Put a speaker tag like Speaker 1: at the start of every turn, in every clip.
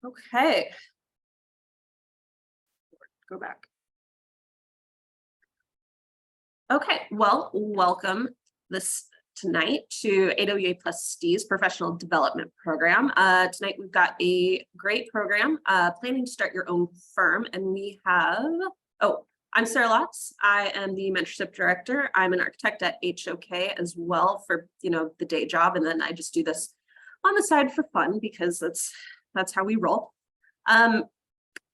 Speaker 1: Okay. Go back. Okay, well, welcome tonight to AWA+D's professional development program. Tonight we've got a great program, planning to start your own firm, and we have, I'm Sarah Lotz. I am the mentorship director. I'm an architect at HOK as well for, the day job, and then I just do this on the side for fun because that's how we roll.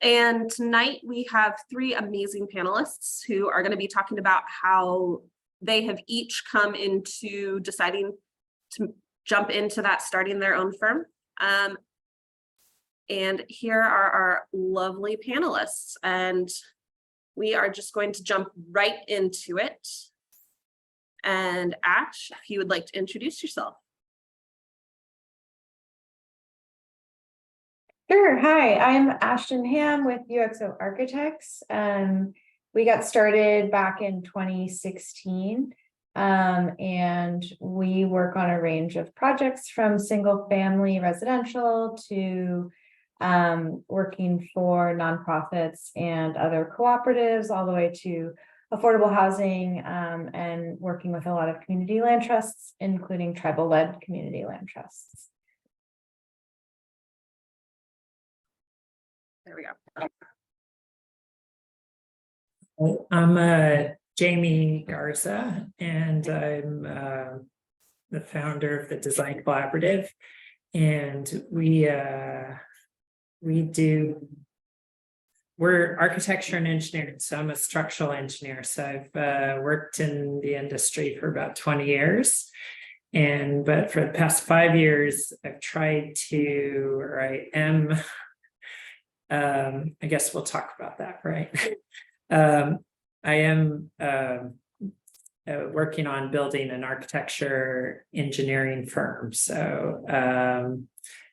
Speaker 1: And tonight we have three amazing panelists who are going to be talking about how they have each come into deciding to jump into that starting their own firm. And here are our lovely panelists, and we are just going to jump right into it. And Ash, if you would like to introduce yourself.
Speaker 2: Sure. Hi, I'm Ashton Ham with UXO Architects. We got started back in 2016, and we work on a range of projects from single family residential to working for nonprofits and other cooperatives, all the way to affordable housing, and working with a lot of community land trusts, including tribal-led community land trusts.
Speaker 1: There we go.
Speaker 3: I'm Jamie Garza, and I'm the founder of the Design Collaborative, and we're architecture and engineering. So I'm a structural engineer. So I've worked in the industry for about 20 years. But for the past 5 years, I've tried to, or I am, I guess we'll talk about that, right? I am working on building an architecture engineering firm. So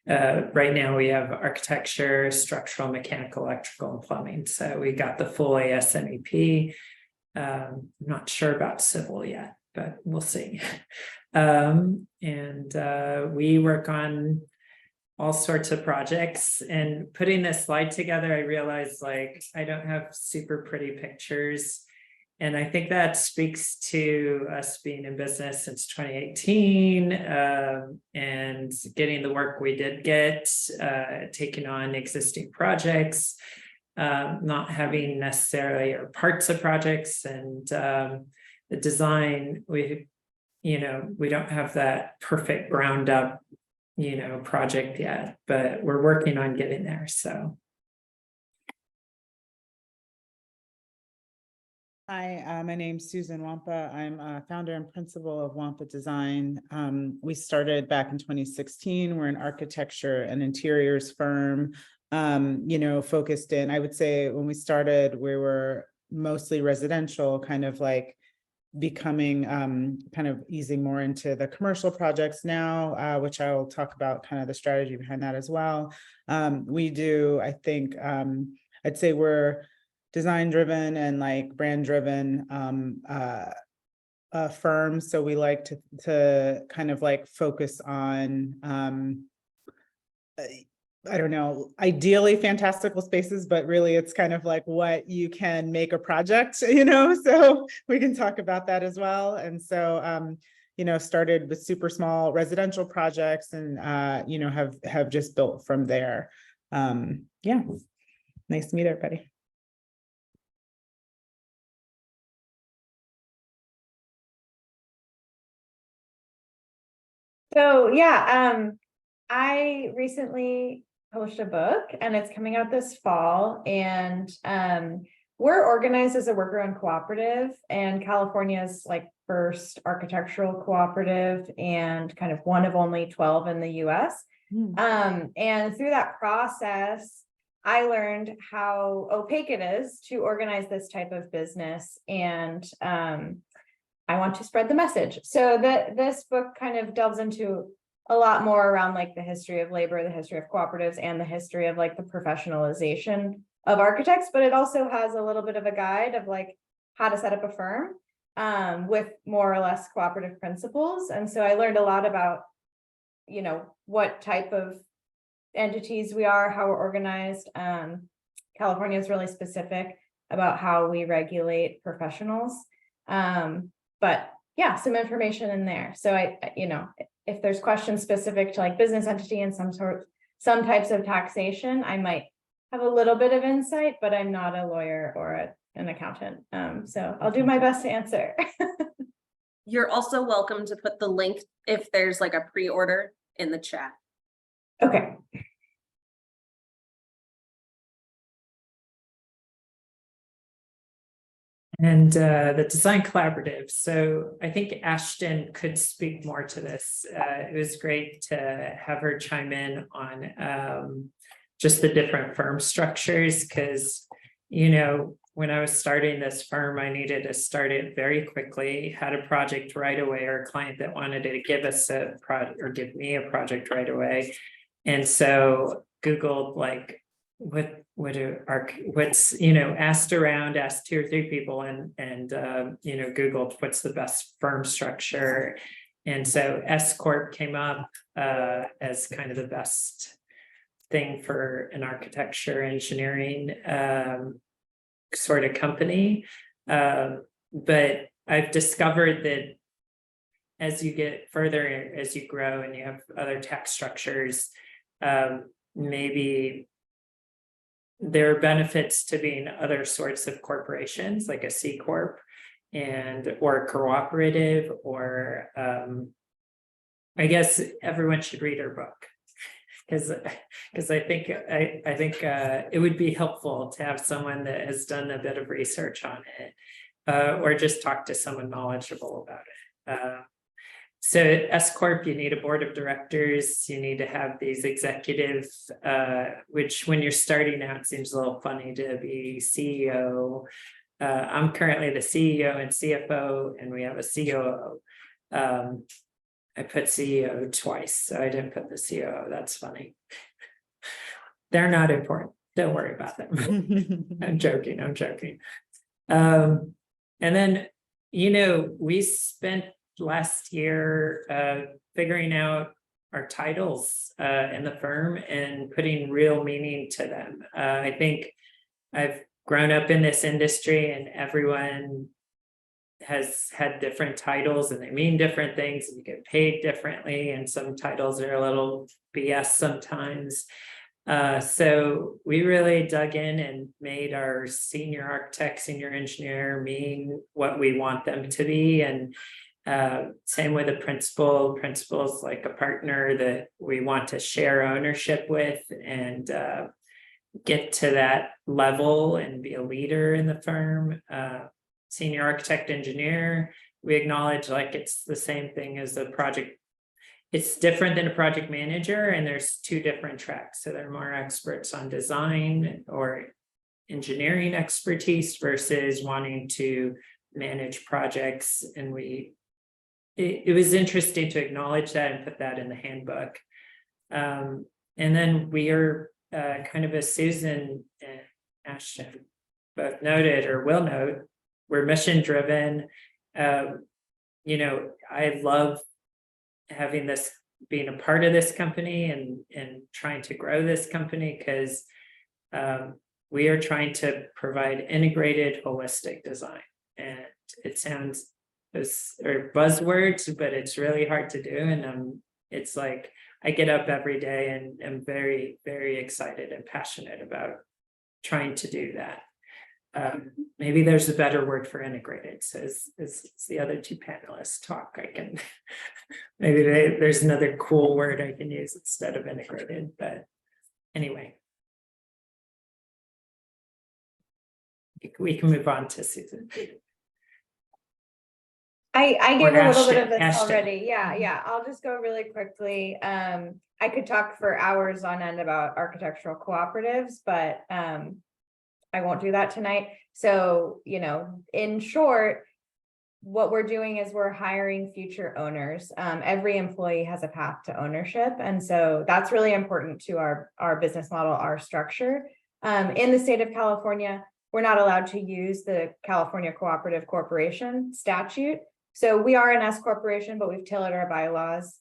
Speaker 3: right now we have architecture, structural, mechanical, electrical, and plumbing. So we got the full ASMEP. I'm not sure about civil yet, but we'll see. We work on all sorts of projects, and putting this slide together, I realized I don't have super pretty pictures. And I think that speaks to us being in business since 2018, and getting the work we did get, taking on existing projects, not having necessarily or parts of projects, and the design, we don't have that perfect ground up project yet, but we're working on getting there. So
Speaker 4: hi, my name's Susan Wampa. I'm a founder and principal of Wampa Design. We started back in 2016. We're an architecture and interiors firm, focused in, I would say when we started, we were mostly residential, kind of becoming kind of easing more into the commercial projects now, which I'll talk about kind of the strategy behind that as well. We do, I think, I'd say we're design driven and brand driven firm. So we like to kind of focus on I don't know, ideally fantastical spaces, but really it's kind of what you can make a project, so we can talk about that as well. And so, started with super small residential projects and, have just built from there. Yeah, nice to meet everybody.
Speaker 2: So yeah, I recently published a book and it's coming out this fall, and we're organized as a worker-owned cooperative, and California's first architectural cooperative and kind of one of only 12 in the US. And through that process, I learned how opaque it is to organize this type of business, and I want to spread the message. So this book kind of delves into a lot more around the history of labor, the history of cooperatives, and the history of the professionalization of architects, but it also has a little bit of a guide of how to set up a firm with more or less cooperative principles. And so I learned a lot about, what type of entities we are, how we're organized. California is really specific about how we regulate professionals. But yeah, some information in there. So if there's questions specific to like business entity and some types of taxation, I might have a little bit of insight, but I'm not a lawyer or an accountant. So I'll do my best to answer.
Speaker 1: You're also welcome to put the link if there's like a pre-order in the chat.
Speaker 2: Okay.
Speaker 3: And the design collaborative. So I think Ashton could speak more to this. It was great to have her chime in on just the different firm structures, because, when I was starting this firm, I needed to start it very quickly, had a project right away, or a client that wanted to give us a project or give me a project right away. And so Googled like, asked around, asked 2 or 3 people and Googled what's the best firm structure. And so S Corp came up as kind of the best thing for an architecture engineering sort of company. But I've discovered that as you get further, as you grow and you have other tax structures, maybe there are benefits to being other sorts of corporations, like a C Corp or cooperative, or I guess everyone should read her book, because I think it would be helpful to have someone that has done a bit of research on it, or just talk to someone knowledgeable about it. So at S Corp, you need a board of directors, you need to have these executives, which when you're starting out seems a little funny to be CEO. I'm currently the CEO and CFO, and we have a COO. I put CEO twice, so I didn't put the COO. That's funny. They're not important. Don't worry about them. I'm joking. And then, we spent last year figuring out our titles in the firm and putting real meaning to them. I think I've grown up in this industry and everyone has had different titles and they mean different things and you get paid differently, and some titles are a little BS sometimes. So we really dug in and made our senior architect, senior engineer mean what we want them to be. And same with a principal's like a partner that we want to share ownership with and get to that level and be a leader in the firm. Senior architect engineer, we acknowledge like it's the same thing as a project. It's different than a project manager, and there's 2 different tracks. So they're more experts on design or engineering expertise versus wanting to manage projects. And it was interesting to acknowledge that and put that in the handbook. And then we are kind of, as Susan and Ashton both noted or will note, we're mission driven. I love having this, being a part of this company and trying to grow this company, because we are trying to provide integrated, holistic design. And it sounds or buzzwords, but it's really hard to do. And it's like I get up every day and am very, very excited and passionate about trying to do that. Maybe there's a better word for integrated. So as the other 2 panelists talk, I can maybe there's another cool word I can use instead of integrated. But anyway, we can move on to Susan.
Speaker 2: I gave a little bit of this
Speaker 3: Ashton.
Speaker 2: already. Yeah. I'll just go really quickly. I could talk for hours on end about architectural cooperatives, but I won't do that tonight. So, in short, what we're doing is we're hiring future owners. Every employee has a path to ownership. And so that's really important to our business model, our structure. In the state of California, we're not allowed to use the California Cooperative Corporation statute. So we are an S corporation, but we've tailored our bylaws.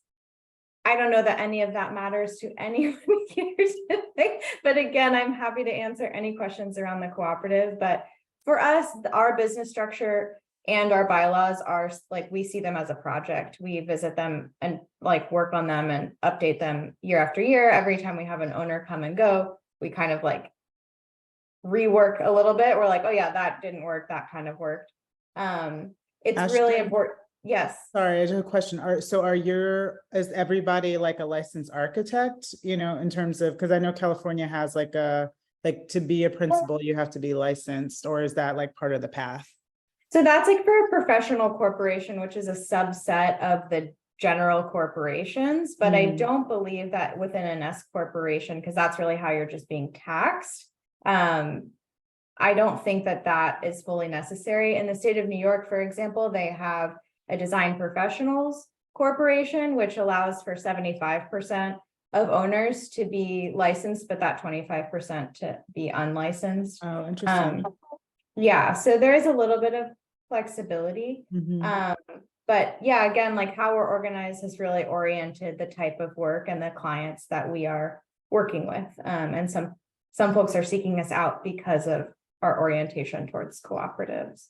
Speaker 2: I don't know that any of that matters to anyone here today, but again, I'm happy to answer any questions around the cooperative. But for us, our business structure and our bylaws are like, we see them as a project. We visit them and like work on them and update them year after year. Every time we have an owner come and go, we kind of like rework a little bit. We're like, oh yeah, that didn't work. That kind of worked. It's really
Speaker 4: Ashley?
Speaker 2: important. Yes.
Speaker 4: Sorry, I have a question. Is everybody like a licensed architect, in terms of, because I know California has like to be a principal, you have to be licensed, or is that like part of the path?
Speaker 2: So that's like for a professional corporation, which is a subset of the general corporations, but I don't believe that within an S corporation, because that's really how you're just being taxed. I don't think that that is fully necessary. In the state of New York, for example, they have a design professionals corporation, which allows for 75% of owners to be licensed, but that 25% to be unlicensed.
Speaker 4: Oh, interesting.
Speaker 2: Yeah, so there is a little bit of flexibility.
Speaker 4: Mhm.
Speaker 2: But yeah, again, like how we're organized has really oriented the type of work and the clients that we are working with. And some folks are seeking us out because of our orientation towards cooperatives.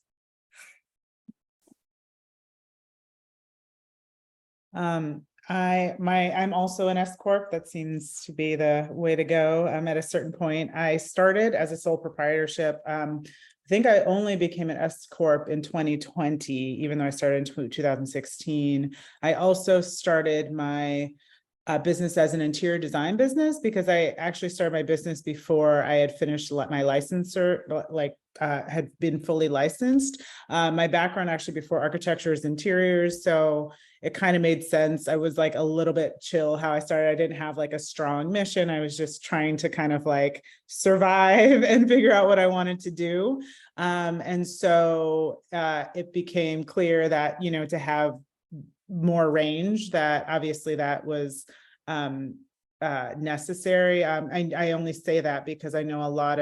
Speaker 4: I'm also an S Corp. That seems to be the way to go. At a certain point, I started as a sole proprietorship. I think I only became an S Corp in 2020, even though I started in 2016. I also started my business as an interior design business, because I actually started my business before I had finished my licensure, had been fully licensed. My background actually before architecture is interiors, so it kind of made sense. I was like a little bit chill how I started. I didn't have like a strong mission. I was just trying to kind of like survive and figure out what I wanted to do. And so it became clear that, to have more range, that obviously that was necessary. I only say that because I know a lot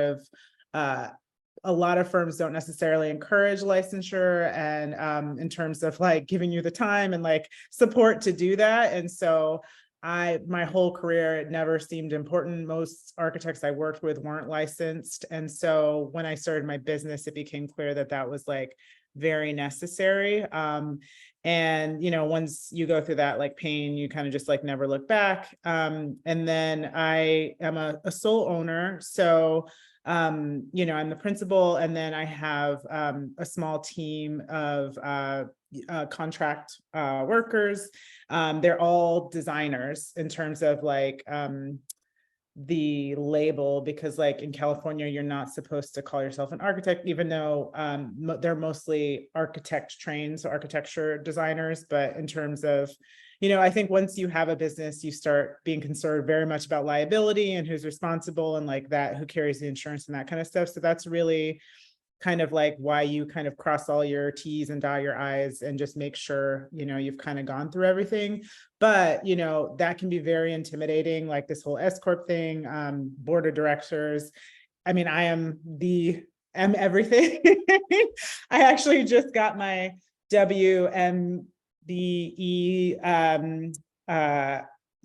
Speaker 4: of firms don't necessarily encourage licensure, and in terms of like giving you the time and like support to do that. And so my whole career, it never seemed important. Most architects I worked with weren't licensed. And so when I started my business, it became clear that that was like very necessary. And, once you go through that like pain, you kind of just like never look back. And then I am a sole owner. So, I'm the principal, and then I have a small team of contract workers. They're all designers in terms of like the label, because like in California, you're not supposed to call yourself an architect, even though they're mostly architect trained, so architecture designers. But in terms of, I think once you have a business, you start being concerned very much about liability and who's responsible and like that, who carries the insurance and that kind of stuff. So that's really kind of like why you kind of cross all your T's and dot your I's and just make sure, you've kind of gone through everything. But, that can be very intimidating, like this whole S Corp thing, board of directors. I mean, I am everything. I actually just got my WMBE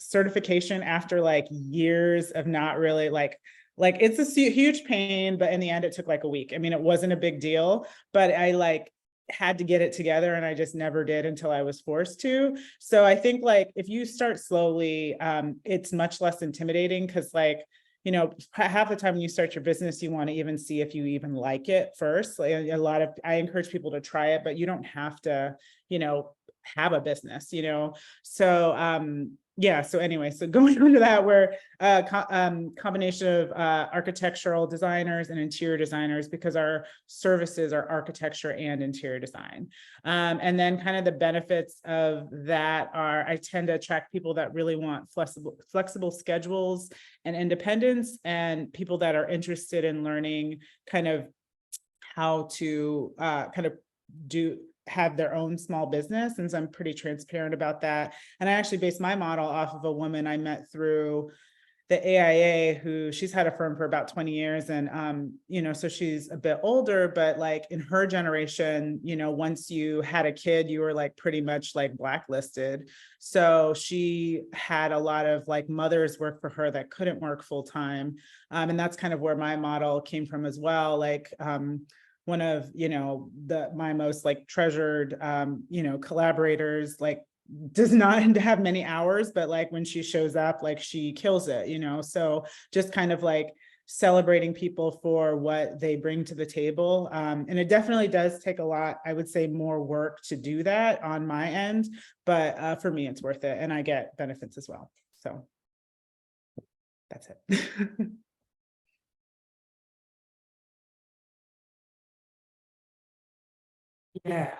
Speaker 4: certification after like years of not really like it's a huge pain, but in the end it took like a week. I mean, it wasn't a big deal, but I like had to get it together, and I just never did until I was forced to. So I think like if you start slowly, it's much less intimidating, because like, half the time when you start your business, you want to even see if you even like it first. Like I encourage people to try it, but you don't have to, have a business, So yeah, so anyway, so going on to that, we're a combination of architectural designers and interior designers, because our services are architecture and interior design. And then kind of the benefits of that are, I tend to attract people that really want flexible schedules and independence, and people that are interested in learning kind of how to kind of have their own small business. And so I'm pretty transparent about that. And I actually based my model off of a woman I met through the AIA, who she's had a firm for about 20 years. And, you know, so she's a bit older, but like in her generation, you know, once you had a kid, you were like pretty much like blacklisted. So she had a lot of like mothers work for her that couldn't work full time. And that's kind of where my model came from as well. Like, one of, you know, my most like treasured, you know, collaborators, like does not have many hours, but like when she shows up, like she kills it, you know? So just kind of like celebrating people for what they bring to the table. And it definitely does take a lot, I would say, more work to do that on my end, but for me, it's worth it. And I get benefits as well. So that's it.
Speaker 3: Yeah.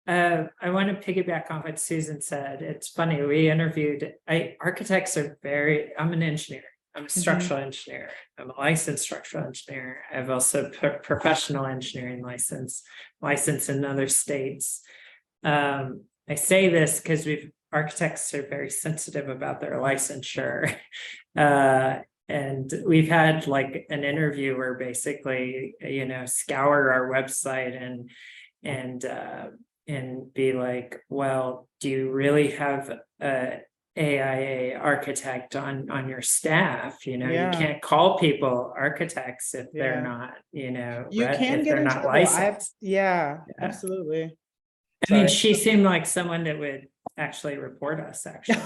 Speaker 3: I want to piggyback on what Susan said. It's funny, we interviewed, architects are I'm an engineer. I'm a structural engineer. I'm a licensed structural engineer. I've also professional engineering license in other states. I say this because architects are very sensitive about their licensure. And we've had like an interviewer basically, you know, scour our website and be like, well, do you really have a AIA architect on your staff? You know, you can't call people architects if they're not, you know,
Speaker 4: You can
Speaker 3: if
Speaker 4: get
Speaker 3: they're
Speaker 4: in
Speaker 3: not
Speaker 4: trouble.
Speaker 3: licensed.
Speaker 4: Absolutely.
Speaker 3: I mean, she seemed like someone that would actually report us, actually.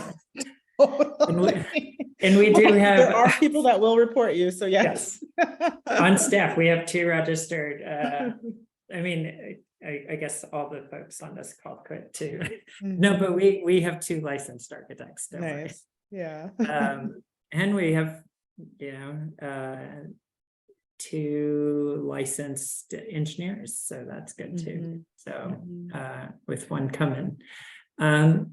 Speaker 3: And we do have,
Speaker 4: there are people that will report you, so yes.
Speaker 3: On staff, we have 2 registered, I mean, I guess all the folks on this call could too. No, but we have 2 licensed architects.
Speaker 4: Nice. Yeah.
Speaker 3: And we have, you know, 2 licensed engineers, so that's good too. So with 1 coming. I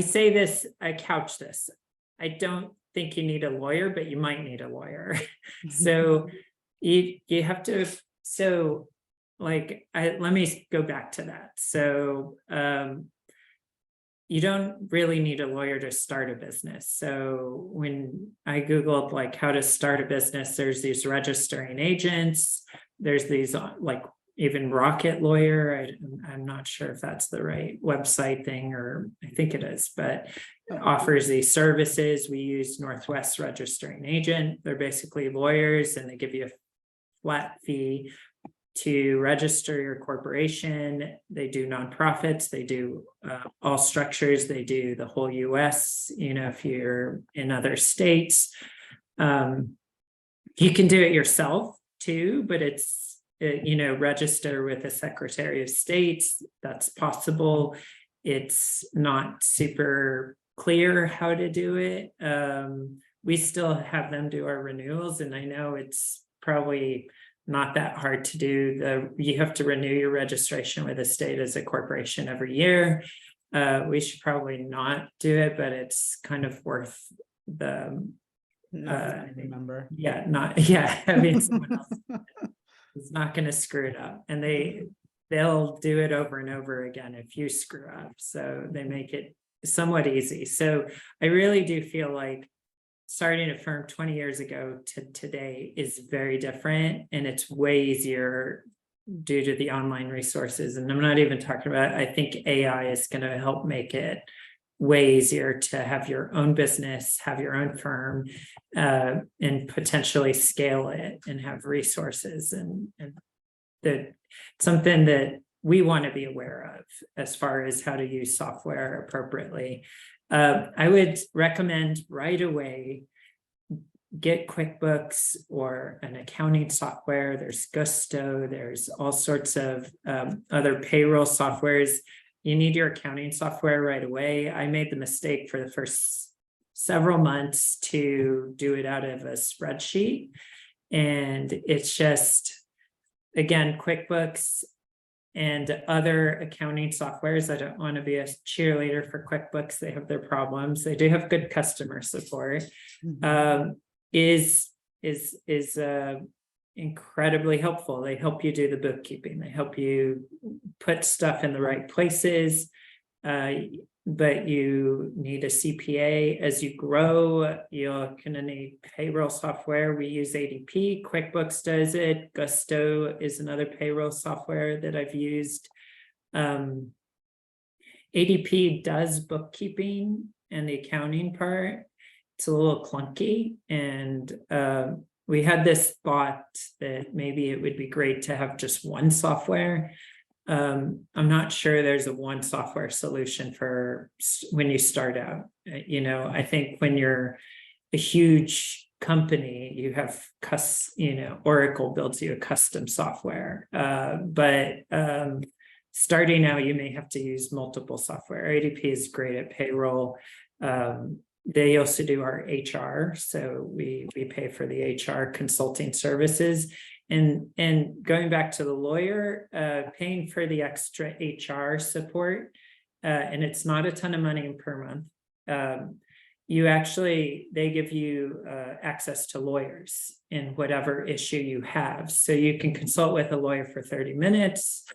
Speaker 3: say this, I couch this. I don't think you need a lawyer, but you might need a lawyer. So you have to, so like, let me go back to that. So you don't really need a lawyer to start a business. So when I Googled like how to start a business, there's these registering agents, there's these like even Rocket Lawyer. I'm not sure if that's the right website thing, or I think it is, but it offers these services. We use Northwest Registering Agent. They're basically lawyers and they give you a flat fee to register your corporation. They do nonprofits, they do all structures, they do the whole US, you know, if you're in other states. You can do it yourself too, but you know, register with the Secretary of State, that's possible. It's not super clear how to do it. We still have them do our renewals, and I know it's probably not that hard to do. You have to renew your registration with the state as a corporation every year. We should probably not do it, but it's kind of worth the
Speaker 4: remember.
Speaker 3: I mean, someone else is not going to screw it up, and they'll do it over and over again if you screw up. So they make it somewhat easy. So I really do feel like starting a firm 20 years ago to today is very different, and it's way easier due to the online resources. And I'm not even talking about, I think AI is going to help make it way easier to have your own business, have your own firm, and potentially scale it and have resources, and that something that we want to be aware of as far as how to use software appropriately. I would recommend right away, get QuickBooks or an accounting software. There's Gusto, there's all sorts of other payroll softwares. You need your accounting software right away. I made the mistake for the first several months to do it out of a spreadsheet. And it's just, again, QuickBooks and other accounting softwares. I don't want to be a cheerleader for QuickBooks. They have their problems. They do have good customer support. Is incredibly helpful. They help you do the bookkeeping. They help you put stuff in the right places. but you need a CPA. As you grow, you're gonna need payroll software. We use ADP, QuickBooks does it. Gusto is another payroll software that I've used. ADP does bookkeeping and the accounting part. It's a little clunky, and we had this thought that maybe it would be great to have just one software. I'm not sure there's a one software solution for when you start out. You know, I think when you're a huge company, you have Oracle builds you a custom software, but starting out, you may have to use multiple software. ADP is great at payroll. They also do our HR, so we pay for the HR consulting services. And going back to the lawyer, paying for the extra HR support, and it's not a ton of money per month. They give you access to lawyers in whatever issue you have. So you can consult with a lawyer for 30 minutes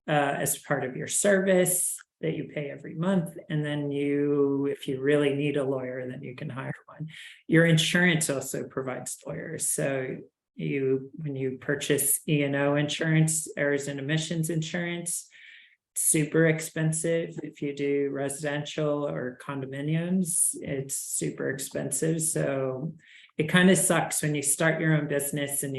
Speaker 3: as part of your service that you pay every month. And then if you really need a lawyer, then you can hire one. Your insurance also provides lawyers. So when you purchase E&O insurance, errors and omissions insurance, super expensive. If you do residential or condominiums, it's super expensive. So it kind of sucks when you start your own business and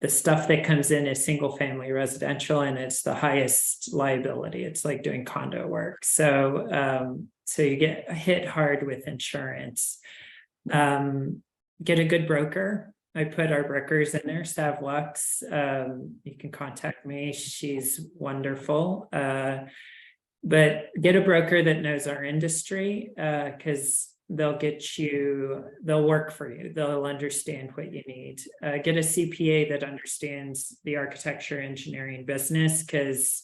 Speaker 3: the stuff that comes in is single family residential, and it's the highest liability. It's like doing condo work. So you get hit hard with insurance. Get a good broker. I put our brokers in there, Sav Lux. You can contact me. She's wonderful. But get a broker that knows our industry, because they'll work for you. They'll understand what you need. Get a CPA that understands the architecture engineering business, because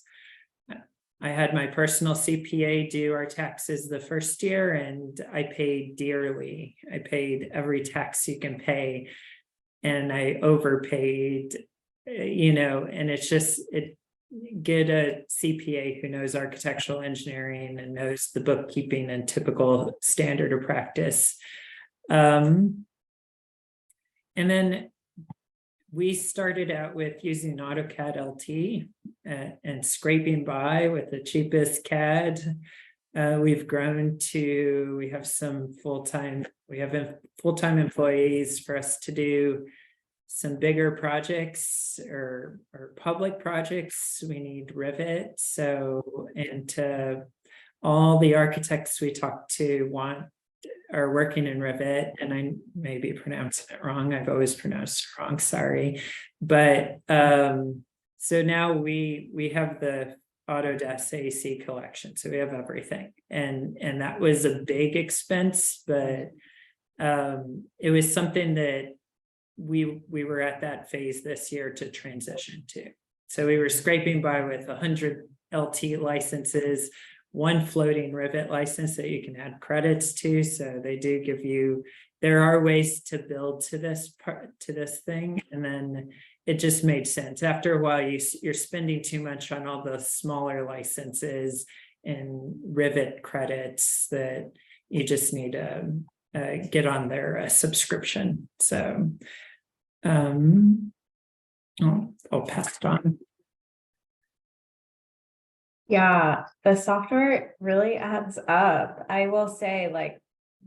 Speaker 3: I had my personal CPA do our taxes the first year, and I paid dearly. I paid every tax you can pay, and I overpaid, and it's just, get a CPA who knows architectural engineering and knows the bookkeeping and typical standard of practice. And then we started out with using AutoCAD LT and scraping by with the cheapest CAD. We've grown to, we have full-time employees for us to do some bigger projects or public projects. We need Rivet. So, and all the architects we talk to are working in Rivet, and I may be pronouncing it wrong. I've always pronounced it wrong, sorry. But so now we have the Autodesk AEC collection, so we have everything, and that was a big expense, but it was something that we were at that phase this year to transition to. So we were scraping by with 100 LT licenses, one floating Rivet license that you can add credits to. So they do give you, there are ways to build to this thing, and then it just made sense. After a while, you're spending too much on all the smaller licenses and Rivet credits that you just need to get on their subscription. So I'll pass it on.
Speaker 2: Yeah, the software really adds up. I will say, like,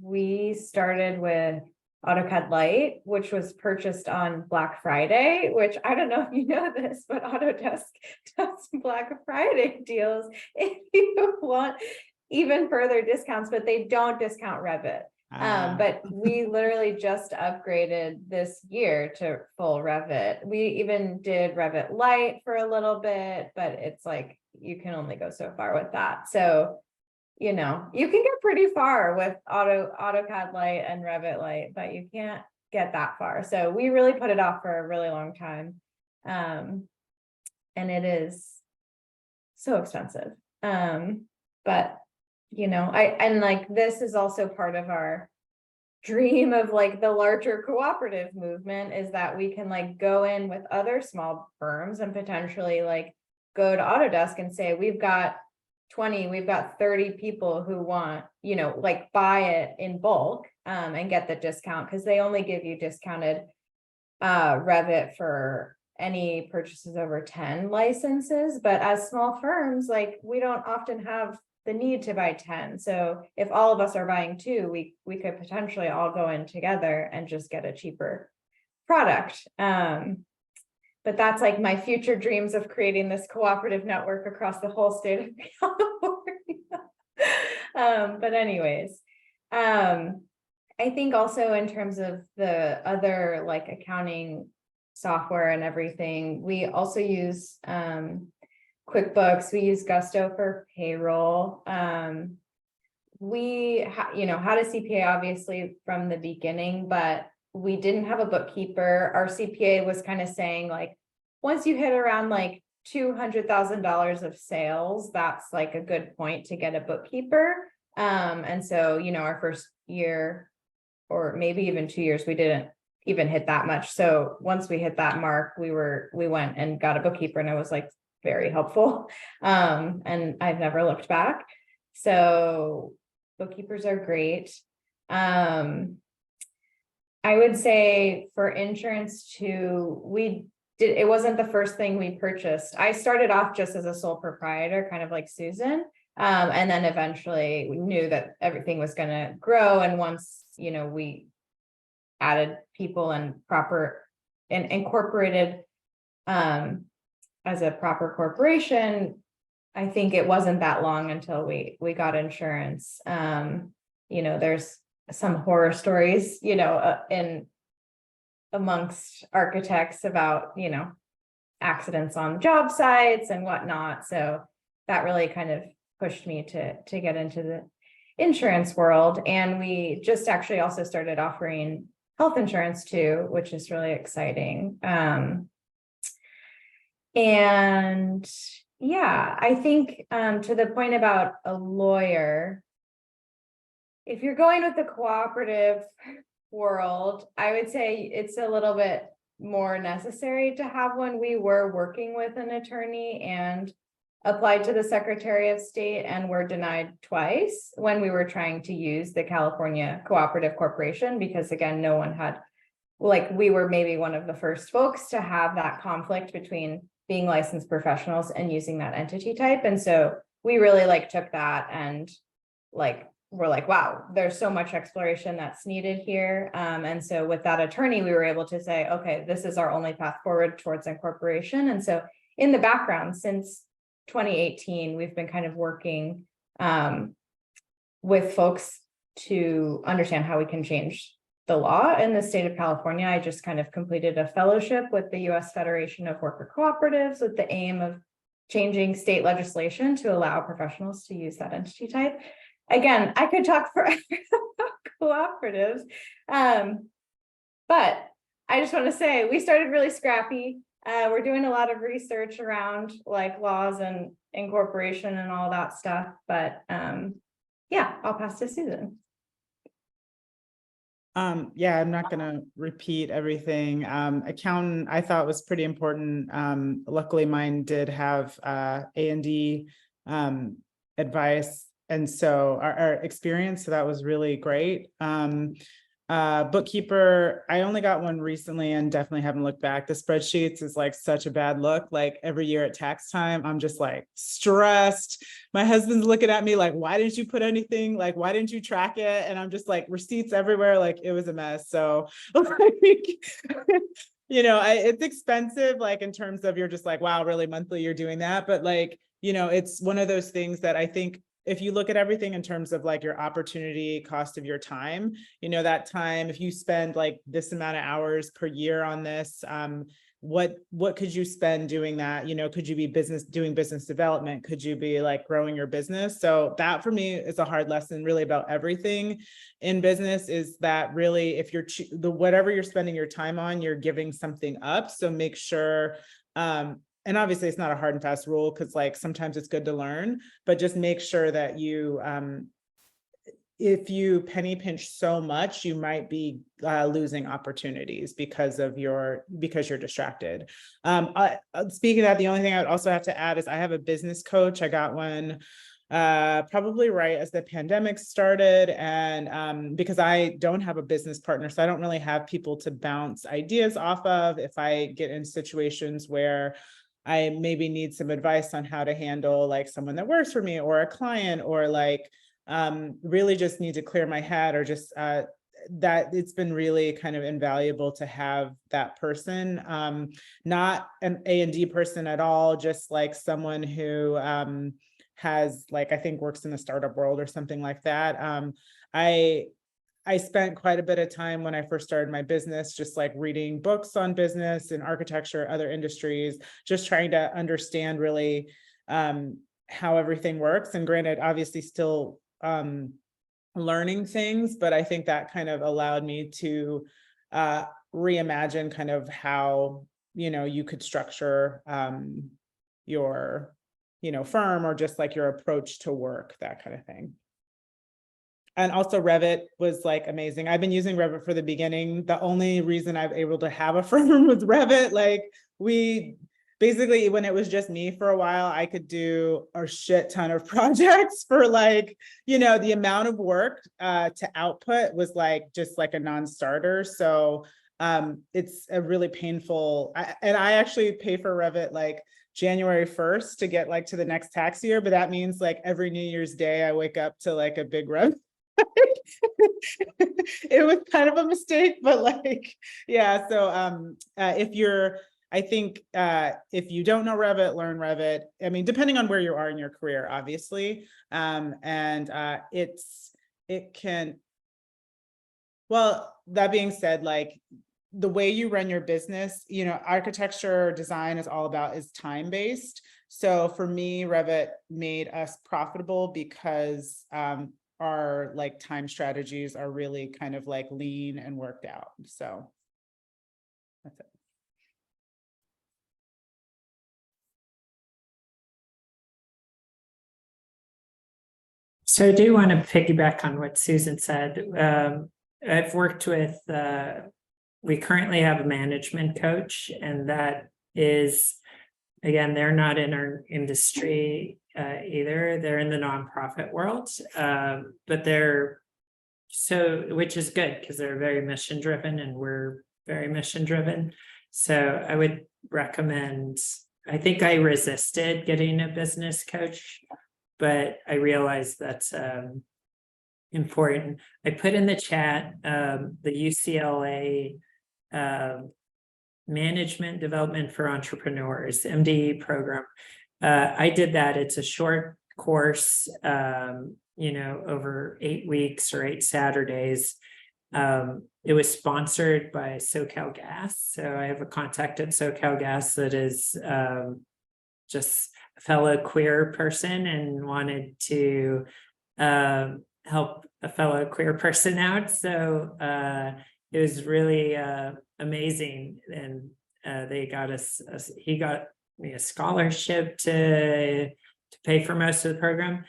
Speaker 2: we started with AutoCAD Lite, which was purchased on Black Friday, which I don't know if you know this, but Autodesk does Black Friday deals if you want even further discounts, but they don't discount Revit. But we literally just upgraded this year to full Revit. We even did Revit Lite for a little bit, but it's like, you can only go so far with that. So, you can get pretty far with AutoCAD Lite and Revit Lite, but you can't get that far. So we really put it off for a really long time. And it is so expensive. But this is also part of our dream of like the larger cooperative movement, is that we can like go in with other small firms and potentially like go to Autodesk and say, we've got 20, we've got 30 people who want, you know, like buy it in bulk and get the discount, because they only give you discounted Revit for any purchases over 10 licenses. But as small firms, like we don't often have the need to buy 10. So if all of us are buying 2, we could potentially all go in together and just get a cheaper product. But that's like my future dreams of creating this cooperative network across the whole state of California. But anyways, I think also in terms of the other like accounting software and everything, we also use QuickBooks. We use Gusto for payroll. We had a CPA obviously from the beginning, but we didn't have a bookkeeper. Our CPA was kind of saying like, once you hit around like $200,000 of sales, that's like a good point to get a bookkeeper. And so, you know, our first year or maybe even 2 years, we didn't even hit that much. So once we hit that mark, we went and got a bookkeeper, and it was like very helpful. And I've never looked back. So bookkeepers are great. I would say for insurance too, it wasn't the first thing we purchased. I started off just as a sole proprietor, kind of like Susan. And then eventually we knew that everything was going to grow. And once, you know, we added people and incorporated as a proper corporation, I think it wasn't that long until we got insurance. You know, there's some horror stories, you know, amongst architects about, you know, accidents on job sites and whatnot. So that really kind of pushed me to get into the insurance world. And we just actually also started offering health insurance too, which is really exciting. And yeah, I think to the point about a lawyer, if you're going with the cooperative world, I would say it's a little bit more necessary to have one. We were working with an attorney and applied to the Secretary of State and were denied twice when we were trying to use the California Cooperative Corporation, because again, no one had, like, we were maybe one of the first folks to have that conflict between being licensed professionals and using that entity type. And so we really like took that and like, we're like, wow, there's so much exploration that's needed here. And so with that attorney, we were able to say, okay, this is our only path forward towards incorporation. And so in the background, since 2018, we've been kind of working with folks to understand how we can change the law in the state of California. I just kind of completed a fellowship with the U.S. Federation of Worker Cooperatives with the aim of changing state legislation to allow professionals to use that entity type. Again, I could talk forever about cooperatives, but I just want to say we started really scrappy. We're doing a lot of research around like laws and incorporation and all that stuff. But yeah, I'll pass to Susan.
Speaker 4: Yeah, I'm not going to repeat everything. Accountant, I thought was pretty important. Luckily, mine did have A&D advice. And so our experience, so that was really great. Bookkeeper, I only got one recently and definitely haven't looked back. The spreadsheets is like such a bad look. Like every year at tax time, I'm just like stressed. My husband's looking at me like, why didn't you put anything? Like, why didn't you track it? And I'm just like receipts everywhere. Like it was a mess. So you know, it's expensive, like in terms of you're just like, wow, really monthly you're doing that. But like, you know, it's one of those things that I think if you look at everything in terms of like your opportunity cost of your time, you know, that time, if you spend like this amount of hours per year on this, what could you spend doing that? You know, could you be doing business development? Could you be like growing your business? So that for me is a hard lesson really about everything in business, is that really if you're whatever you're spending your time on, you're giving something up. So make sure, and obviously it's not a hard and fast rule because like sometimes it's good to learn, but just make sure that you, if you penny pinch so much, you might be losing opportunities because you're distracted. Speaking of that, the only thing I would also have to add is I have a business coach. I got one probably right as the pandemic started. And because I don't have a business partner, so I don't really have people to bounce ideas off of if I get in situations where I maybe need some advice on how to handle like someone that works for me or a client, or like really just need to clear my head, or just that it's been really kind of invaluable to have that person, not an A&D person at all, just like someone who has like, I think works in the startup world or something like that. I spent quite a bit of time when I first started my business, just like reading books on business and architecture, other industries, just trying to understand really how everything works. And granted, obviously still learning things, but I think that kind of allowed me to reimagine kind of how, you could structure your, firm, or just like your approach to work, that kind of thing. And also Revit was like amazing. I've been using Revit for the beginning. The only reason I've able to have a firm was Revit. Like we basically, when it was just me for a while, I could do a shit ton of projects for like, the amount of work to output was like, just like a non-starter. So it's a really painful, and I actually pay for Revit like January 1st to get like to the next tax year. But that means like every New Year's Day, I wake up to like a big Revit. It was kind of a mistake, but like, yeah. So if you're, I think if you don't know Revit, learn Revit. I mean, depending on where you are in your career, obviously. It can, well, that being said, like the way you run your business, architecture design is all about is time-based. So for me, Revit made us profitable because our like time strategies are really kind of like lean and worked out. So that's it.
Speaker 3: So I do want to piggyback on what Susan said. I've worked with, we currently have a management coach, and that is, again, they're not in our industry either. They're in the nonprofit world, but they're which is good because they're very mission driven and we're very mission driven. So I would recommend, I think I resisted getting a business coach, but I realized that's important. I put in the chat the UCLA Management Development for Entrepreneurs, MDE program. I did that. It's a short course, over 8 weeks or 8 Saturdays. It was sponsored by SoCal Gas. So I have a contact at SoCal Gas that is just a fellow queer person and wanted to help a fellow queer person out. So it was really amazing. And they got he got me a scholarship to pay for most of the program.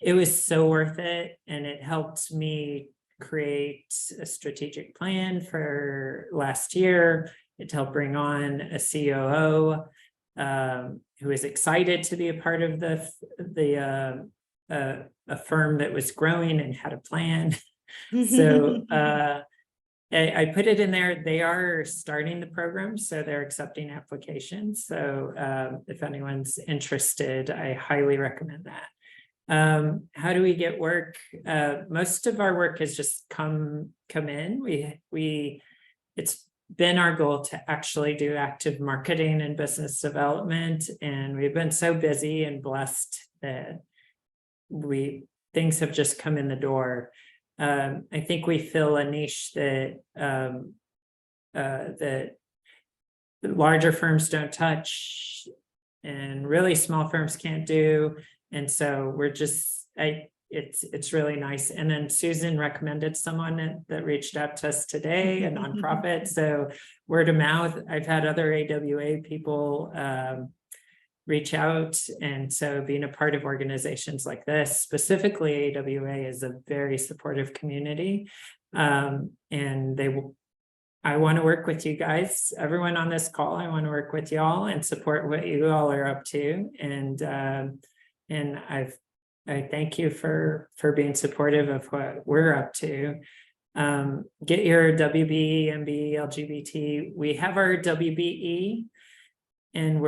Speaker 3: It was so worth it. And it helped me create a strategic plan for last year. It helped bring on a COO who was excited to be a part of a firm that was growing and had a plan. So I put it in there. They are starting the program, so they're accepting applications. So if anyone's interested, I highly recommend that. How do we get work? Most of our work has just come in. It's been our goal to actually do active marketing and business development, and we've been so busy and blessed that things have just come in the door. I think we fill a niche that that larger firms don't touch, and really small firms can't do. And so we're just, it's really nice. And then Susan recommended someone that reached out to us today, a nonprofit. So word of mouth. I've had other AWA people reach out. And so being a part of organizations like this, specifically AWA, is a very supportive community. And I want to work with you guys, everyone on this call. I want to work with y'all and support what you all are up to. And I've I thank you for being supportive of what we're up to. Get your WBE, MBE, LGBT. We have our WBE, and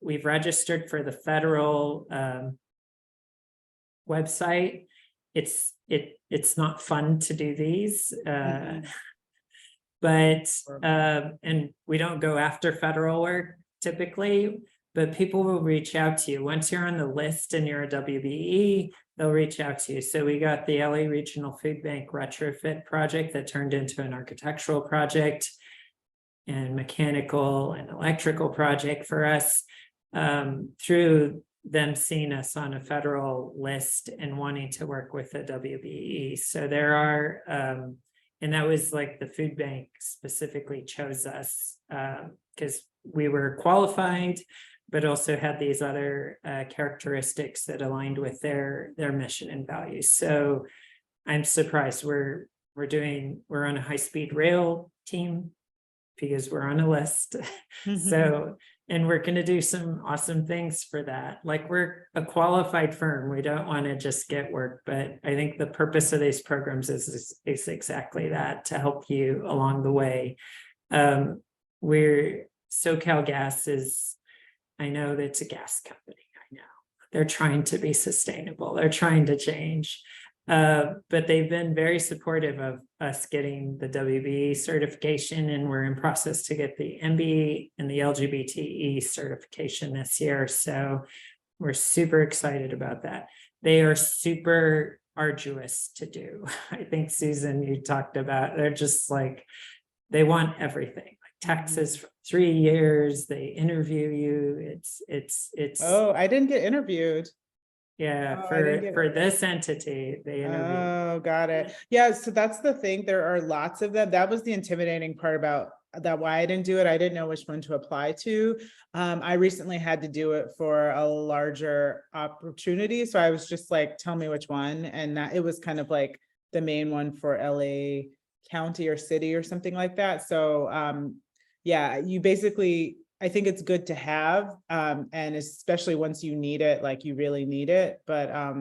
Speaker 3: we've registered for the federal website. It's not fun to do these, but and we don't go after federal work typically, but people will reach out to you. Once you're on the list and you're a WBE, they'll reach out to you. So we got the LA Regional Food Bank retrofit project that turned into an architectural project and mechanical and electrical project for us, through them seeing us on a federal list and wanting to work with the WBE. So there are, and that was like the food bank specifically chose us because we were qualified, but also had these other characteristics that aligned with their mission and values. So I'm surprised we're on a high-speed rail team because we're on a list. So, and we're going to do some awesome things for that. Like, we're a qualified firm. We don't want to just get work, but I think the purpose of these programs is exactly that, to help you along the way. We're SoCal Gas is, I know that it's a gas company. I know they're trying to be sustainable. They're trying to change. But they've been very supportive of us getting the WBE certification, and we're in process to get the MBE and the LGBTE certification this year. So we're super excited about that. They are super arduous to do. I think, Susan, you talked about, they're just like, they want everything. Taxes for 3 years, they interview you. It's
Speaker 4: Oh, I didn't get interviewed.
Speaker 3: yeah,
Speaker 4: Oh, I didn't get
Speaker 3: for
Speaker 4: it.
Speaker 3: this entity, they interview.
Speaker 4: Oh, got it. Yeah, so that's the thing. There are lots of them. That was the intimidating part about that, why I didn't do it. I didn't know which one to apply to. I recently had to do it for a larger opportunity. So I was just like, tell me which one. And that, it was kind of like the main one for LA County or city or something like that. So yeah, you basically, I think it's good to have, and especially once you need it, like you really need it. But,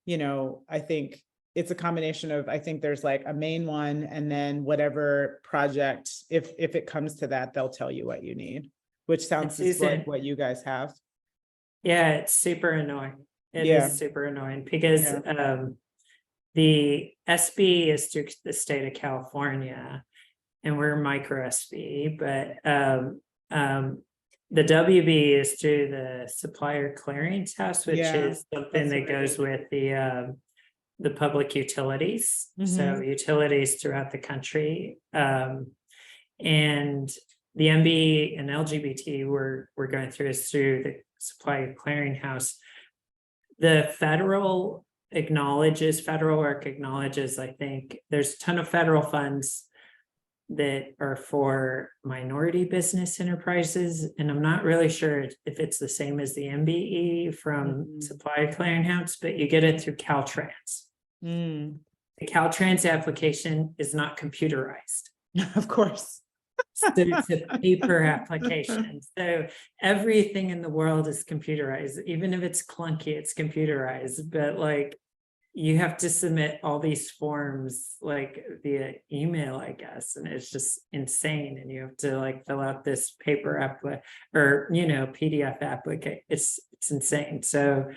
Speaker 4: you know, I think it's a combination of, I think there's like a main one, and then whatever project, if it comes to that, they'll tell you what you need, which sounds like what you guys have.
Speaker 3: Yeah, it's super annoying. It
Speaker 4: Yeah.
Speaker 3: is super annoying because
Speaker 4: Yeah.
Speaker 3: the SB is through the state of California, and we're micro SB, but the WB is through the Supplier Clearinghouse, which
Speaker 4: Yeah,
Speaker 3: is something that goes with the public utilities. So
Speaker 4: Mhm.
Speaker 3: utilities throughout the country, and the MB and LGBT we're going through is through the Supplier Clearinghouse. The federal work acknowledges, I think there's a ton of federal funds that are for minority business enterprises. And I'm not really sure if it's the same as the MBE from Supplier Clearinghouse, but you get it through Caltrans. The Caltrans application is not computerized.
Speaker 4: Of course.
Speaker 3: So it's a paper application. So everything in the world is computerized. Even if it's clunky, it's computerized. But like, you have to submit all these forms like via email, I guess, and it's just insane. And you have to like fill out this paper or PDF application. It's insane. So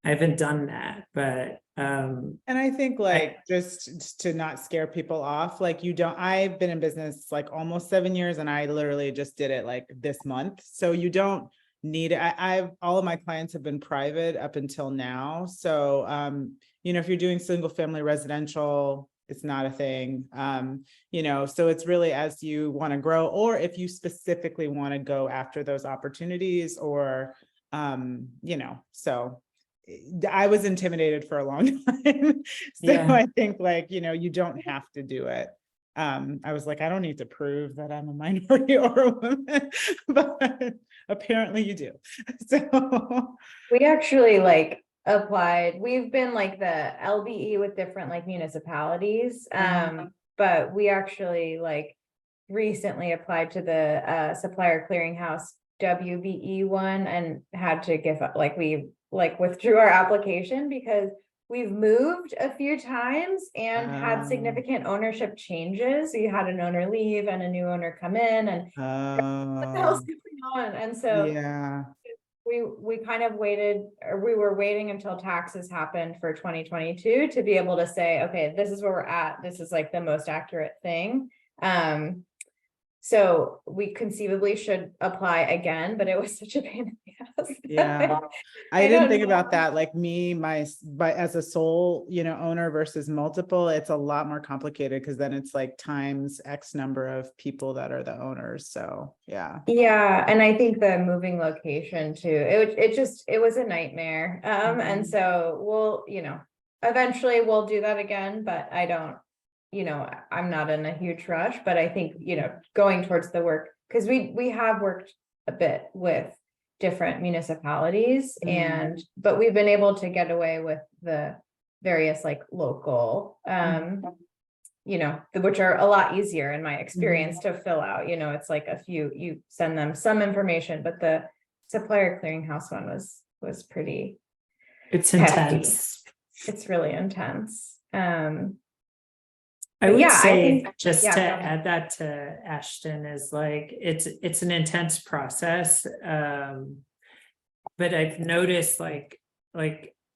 Speaker 3: I haven't done that, but
Speaker 4: and I think like just to not scare people off, like I've been in business like almost 7 years, and I literally just did it like this month. So you don't need it. All of my clients have been private up until now. So if you're doing single family residential, it's not a thing. So it's really as you want to grow, or if you specifically want to go after those opportunities, or so I was intimidated for a long time. So
Speaker 3: Yeah.
Speaker 4: I think like, you don't have to do it. I was like, I don't need to prove that I'm a minority or a woman, but apparently you do. So
Speaker 2: We actually like applied, we've been like the LBE with different like municipalities. But we actually like recently applied to the Supplier Clearinghouse WBE one, and had to give up, like we like withdrew our application because we've moved a few times and had significant ownership changes. We had an owner leave and a new owner come in, and what the hell's going on? And so
Speaker 4: yeah,
Speaker 2: we kind of waited, or we were waiting until taxes happened for 2022 to be able to say, okay, this is where we're at. This is like the most accurate thing. So we conceivably should apply again, but it was such a pain in the ass.
Speaker 4: yeah.
Speaker 2: I
Speaker 4: I didn't
Speaker 2: don't
Speaker 4: think
Speaker 2: know.
Speaker 4: about that, like me, but as a sole, owner versus multiple, it's a lot more complicated because then it's like times X number of people that are the owners. So, yeah.
Speaker 2: Yeah, and I think the moving location too, it was a nightmare. And so we'll, eventually we'll do that again, but I don't, I'm not in a huge rush, but I think, going towards the work, because we have worked a bit with different municipalities but we've been able to get away with the various like local, which are a lot easier in my experience to fill out. It's like you send them some information, but the supplier clearinghouse one was pretty
Speaker 3: It's
Speaker 2: hefty.
Speaker 3: intense.
Speaker 2: It's really intense.
Speaker 3: I would
Speaker 2: yeah, I
Speaker 3: say,
Speaker 2: think-
Speaker 3: just
Speaker 2: yeah,
Speaker 3: to
Speaker 2: go ahead.
Speaker 3: add that to Ashton, is like, it's an intense process. But I've noticed like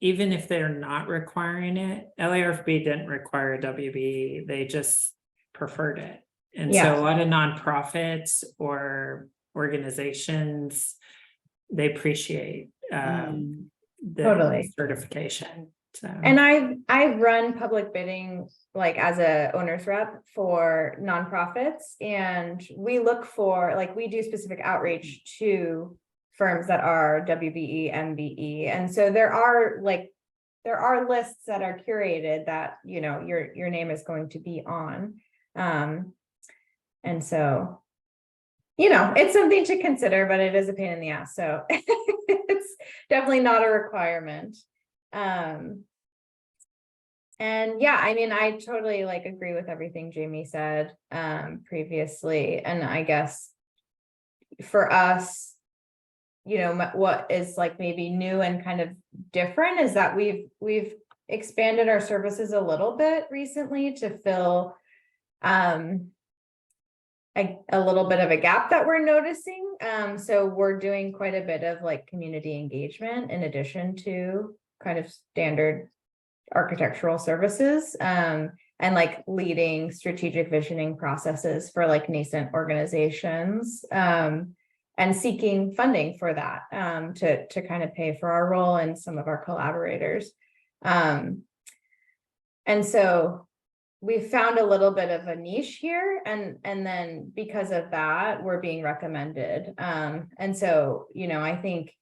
Speaker 3: even if they're not requiring it, LARFB didn't require a WB, they just preferred it. And so a lot of nonprofits or organizations, they appreciate the
Speaker 2: Totally.
Speaker 3: certification. So.
Speaker 2: And I've run public bidding like as a owner's rep for nonprofits, and we look for, like, we do specific outreach to firms that are WBE, MBE. And so there are lists that are curated that, your name is going to be on. And so, it's something to consider, but it is a pain in the ass. So it's definitely not a requirement. And yeah, I mean, I totally agree with everything Jamie said previously. And I guess for us, what is maybe new and kind of different is that we've expanded our services a little bit recently to fill a little bit of a gap that we're noticing. So we're doing quite a bit of community engagement in addition to kind of standard architectural services, and leading strategic visioning processes for nascent organizations, and seeking funding for that, to kind of pay for our role and some of our collaborators. And so we found a little bit of a niche here, and then because of that, we're being recommended. And so, I think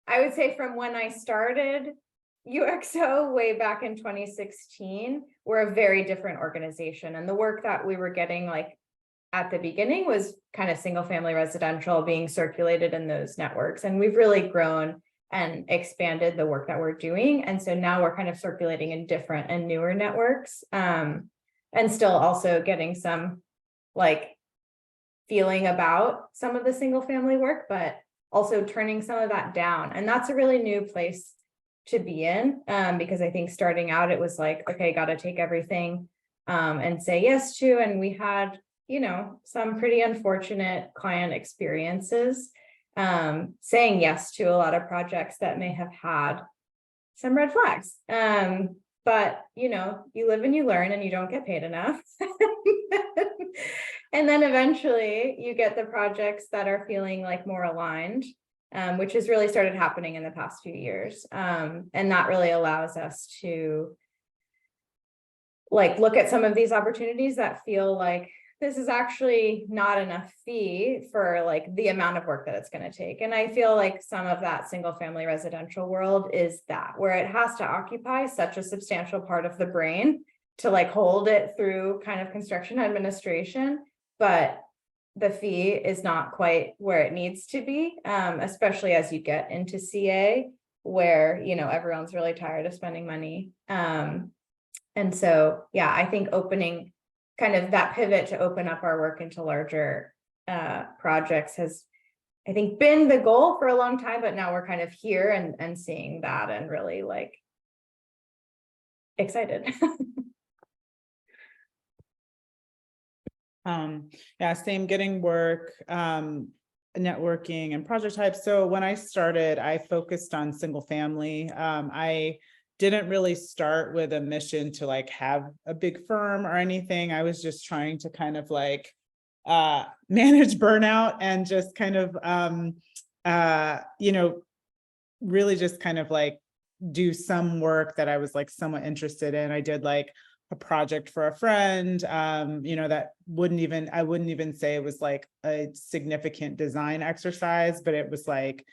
Speaker 2: I would say from when I started UXO way back in 2016, we're a very different organization. And the work that we were getting at the beginning was kind of single family residential being circulated in those networks. And we've really grown and expanded the work that we're doing. And so now we're kind of circulating in different and newer networks, and still also getting some feeling about some of the single family work, but also turning some of that down. And that's a really new place to be in, because I think starting out, it was okay, got to take everything and say yes to. And we had, some pretty unfortunate client experiences, saying yes to a lot of projects that may have had some red flags. But, you live and you learn, and you don't get paid enough. And then eventually you get the projects that are feeling more aligned, which has really started happening in the past few years. And that really allows us to look at some of these opportunities that feel this is actually not enough fee for the amount of work that it's going to take. And I feel some of that single family residential world is that, where it has to occupy such a substantial part of the brain to hold it through kind of construction administration, but the fee is not quite where it needs to be, especially as you get into CA, where, everyone's really tired of spending money. And so, yeah, I think opening kind of that pivot to open up our work into larger projects has I think been the goal for a long time, but now we're kind of here and seeing that and really like excited.
Speaker 4: Yeah, same, getting work, networking and project types. So when I started, I focused on single family. I didn't really start with a mission to like have a big firm or anything. I was just trying to kind of like manage burnout and just kind of really just kind of like do some work that I was like somewhat interested in. I did like a project for a friend, that I wouldn't even say it was like a significant design exercise, but it was like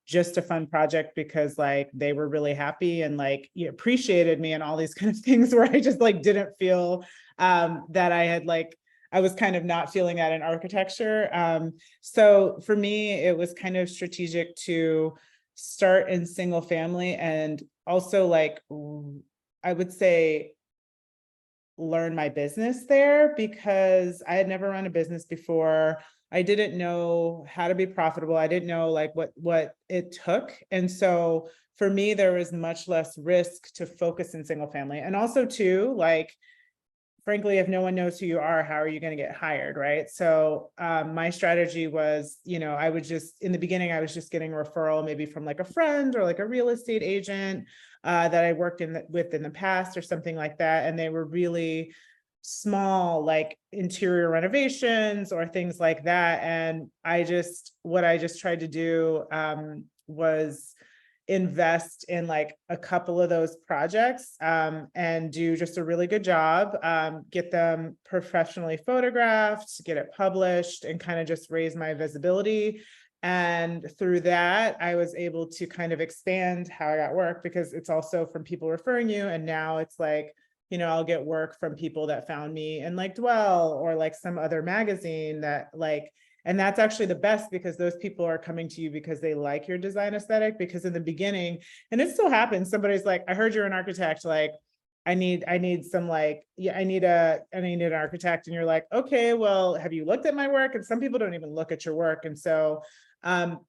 Speaker 4: just a fun project because like they were really happy and like appreciated me and all these kind of things where I just like didn't feel that I had like, I was kind of not feeling that in architecture. So for me, it was kind of strategic to start in single family and also like, I would say, learn my business there because I had never run a business before. I didn't know how to be profitable. I didn't know like what it took. And so for me, there was much less risk to focus in single family. And also too, like, frankly, if no one knows who you are, how are you going to get hired, right? So my strategy was, I would just, in the beginning, I was just getting a referral maybe from like a friend or like a real estate agent that I worked with in the past or something like that. And they were really small, like interior renovations or things like that. And what I just tried to do was invest in like a couple of those projects and do just a really good job, get them professionally photographed, get it published, and kind of just raise my visibility. And through that, I was able to kind of expand how I got work because it's also from people referring you. And now it's like, I'll get work from people that found me in like Dwell or like some other magazine that like, and that's actually the best because those people are coming to you because they like your design aesthetic. Because in the beginning, and it still happens, somebody's like, I heard you're an architect, like, I need some like, yeah, I need an architect. And you're like, okay, well, have you looked at my work? And some people don't even look at your work. And so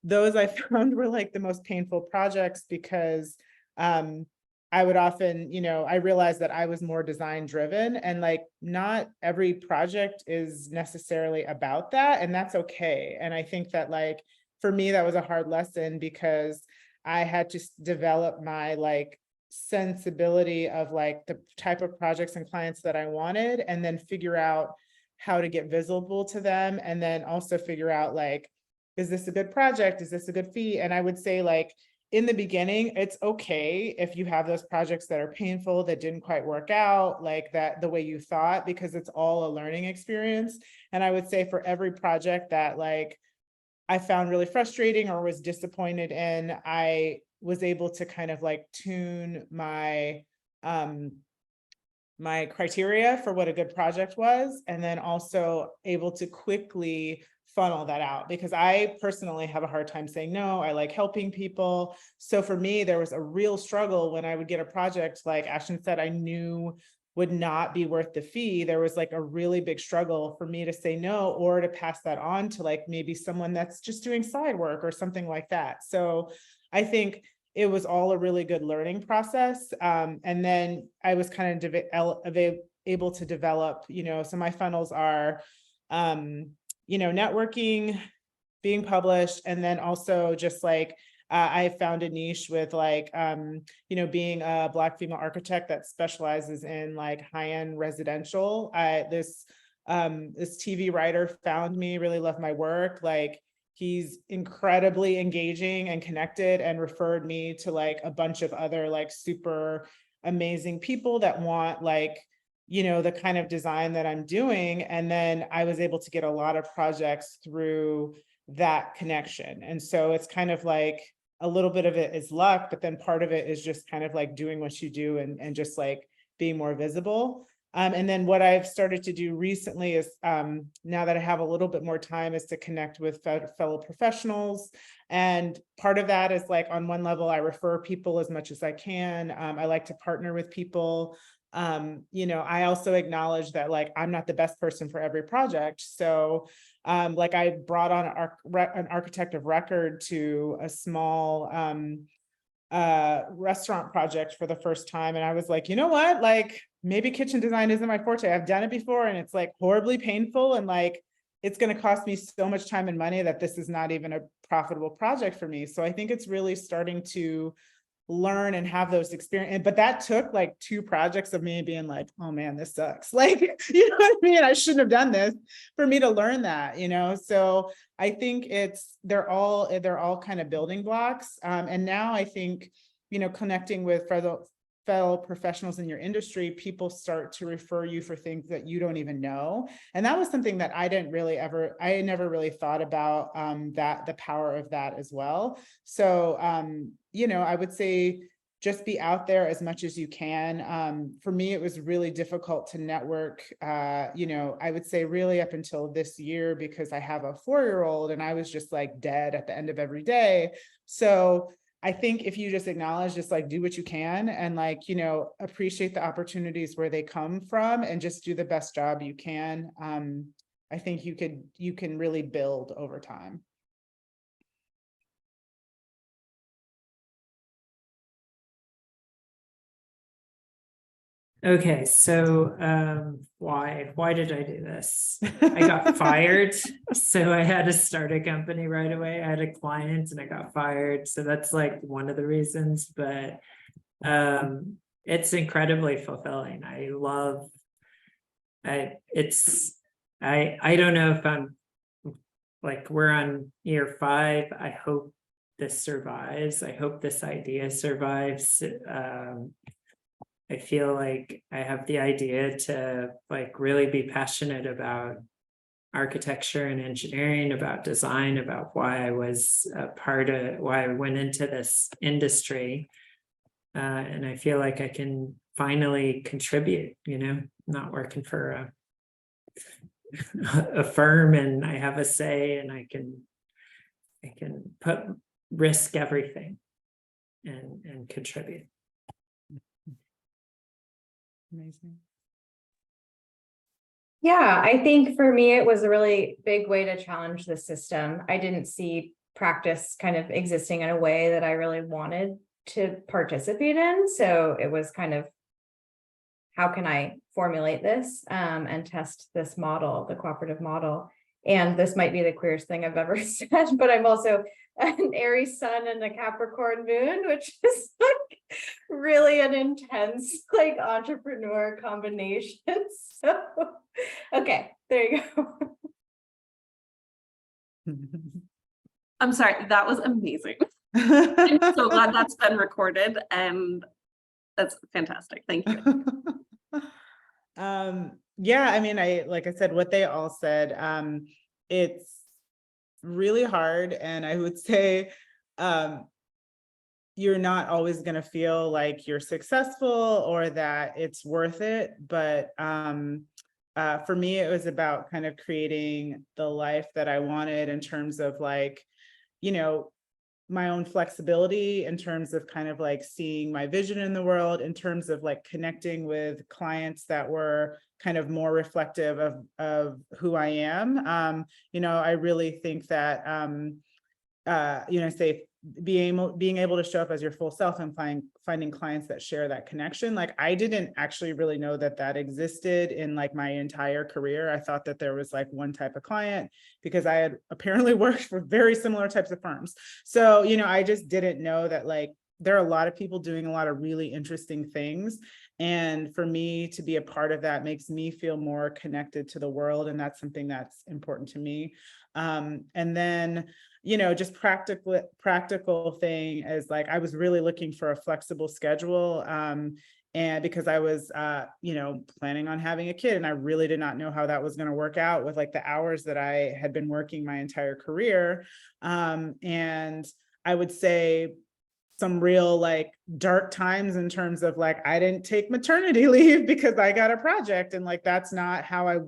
Speaker 4: those I found were like the most painful projects because I would often, I realized that I was more design driven and like not every project is necessarily about that. And that's okay. And I think that like, for me, that was a hard lesson because I had to develop my like sensibility of like the type of projects and clients that I wanted, and then figure out how to get visible to them. And then also figure out like, is this a good project? Is this a good fee? And I would say like, in the beginning, it's okay if you have those projects that are painful, that didn't quite work out, like that the way you thought, because it's all a learning experience. And I would say for every project that like I found really frustrating or was disappointed in, I was able to kind of like tune my my criteria for what a good project was, and then also able to quickly funnel that out because I personally have a hard time saying no. I like helping people. So for me, there was a real struggle when I would get a project like Ashton said, I knew would not be worth the fee. There was like a really big struggle for me to say no or to pass that on to like maybe someone that's just doing side work or something like that. So I think it was all a really good learning process. And then I was kind of able to develop, so my funnels are, networking, being published, and then also just like, I found a niche with like, being a Black female architect that specializes in like high-end residential. This TV writer found me, really loved my work. Like, he's incredibly engaging and connected and referred me to like a bunch of other like super amazing people that want like, the kind of design that I'm doing. And then I was able to get a lot of projects through that connection. And so it's kind of like a little bit of it is luck, but then part of it is just kind of like doing what you do and just like being more visible. And then what I've started to do recently is, now that I have a little bit more time, is to connect with fellow professionals. And part of that is like, on one level, I refer people as much as I can. I like to partner with people. I also acknowledge that like, I'm not the best person for every project. So like I brought on an architect of record to a small restaurant project for the first time. And I was like, you know what, like maybe kitchen design isn't my forte. I've done it before and it's like horribly painful. And like, it's going to cost me so much time and money that this is not even a profitable project for me. So I think it's really starting to learn and have those experiences. But that took like 2 projects of me being like, oh man, this sucks. Like, you know what I mean? I shouldn't have done this, for me to learn that, So I think they're all kind of building blocks. And now I think, connecting with fellow professionals in your industry, people start to refer you for things that you don't even know. And that was something that I never really thought about, the power of that as well. So, I would say just be out there as much as you can. For me, it was really difficult to network, I would say really up until this year, because I have a 4-year-old and I was just like dead at the end of every day. So I think if you just acknowledge, just like do what you can and like, appreciate the opportunities where they come from and just do the best job you can. I think you can really build over time.
Speaker 3: Okay, so why did I do this? I got fired, so I had to start a company right away. I had a client and I got fired, so that's like one of the reasons. But it's incredibly fulfilling. I don't know if I'm like, we're on year 5. I hope this survives. I hope this idea survives. I feel like I have the idea to like really be passionate about architecture and engineering, about design, about why I was why I went into this industry. And I feel like I can finally contribute, not working for a firm, and I have a say, and I can risk everything and contribute.
Speaker 4: Amazing.
Speaker 2: Yeah, I think for me, it was a really big way to challenge the system. I didn't see practice kind of existing in a way that I really wanted to participate in. So it was kind of, how can I formulate this and test this model, the cooperative model? And this might be the queerest thing I've ever said, but I'm also an Aries sun and a Capricorn moon, which is like really an intense like entrepreneur combination. So, okay, there you go.
Speaker 1: I'm sorry, that was amazing. I'm so glad that's been recorded, and that's fantastic. Thank you.
Speaker 4: Yeah, I mean, like I said, what they all said, it's really hard. And I would say, you're not always going to feel like you're successful or that it's worth it. But for me, it was about kind of creating the life that I wanted in terms of like, my own flexibility, in terms of kind of like seeing my vision in the world, in terms of like connecting with clients that were kind of more reflective of who I am. I really think that, say being able to show up as your full self and finding clients that share that connection. Like I didn't actually really know that existed in like my entire career. I thought that there was like one type of client because I had apparently worked for very similar types of firms. So, I just didn't know that like there are a lot of people doing a lot of really interesting things. And for me to be a part of that makes me feel more connected to the world. And that's something that's important to me. And then, just practical thing is like, I was really looking for a flexible schedule. And because I was, planning on having a kid, and I really did not know how that was going to work out with like the hours that I had been working my entire career. And I would say, some real like dark times in terms of like, I didn't take maternity leave because I got a project, and like, that's not how I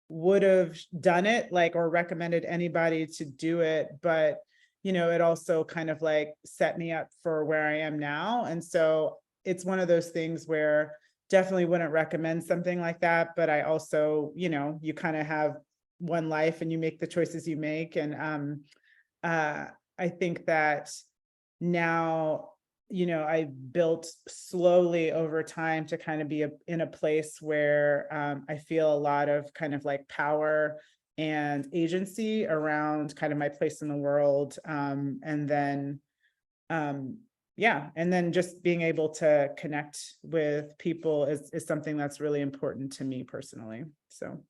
Speaker 4: would have done it, like, or recommended anybody to do it. But, you know, it also kind of like set me up for where I am now. And so it's one of those things where definitely wouldn't recommend something like that. But I also, you know, you kind of have one life and you make the choices you make. And I think that now, you know, I built slowly over time to kind of be in a place where I feel a lot of kind of like power and agency around kind of my place in the world. And then, yeah, and then just being able to connect with people is something that's really important to me personally. So.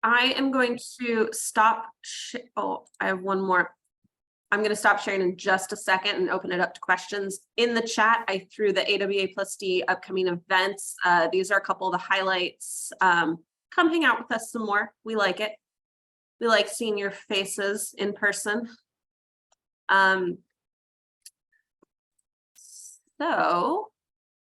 Speaker 1: I am going to stop. Oh, I have one more. I'm going to stop sharing in just a second and open it up to questions. In the chat, I threw the AWA+D upcoming events. These are a couple of the highlights. Come hang out with us some more. We like it. We like seeing your faces in person. So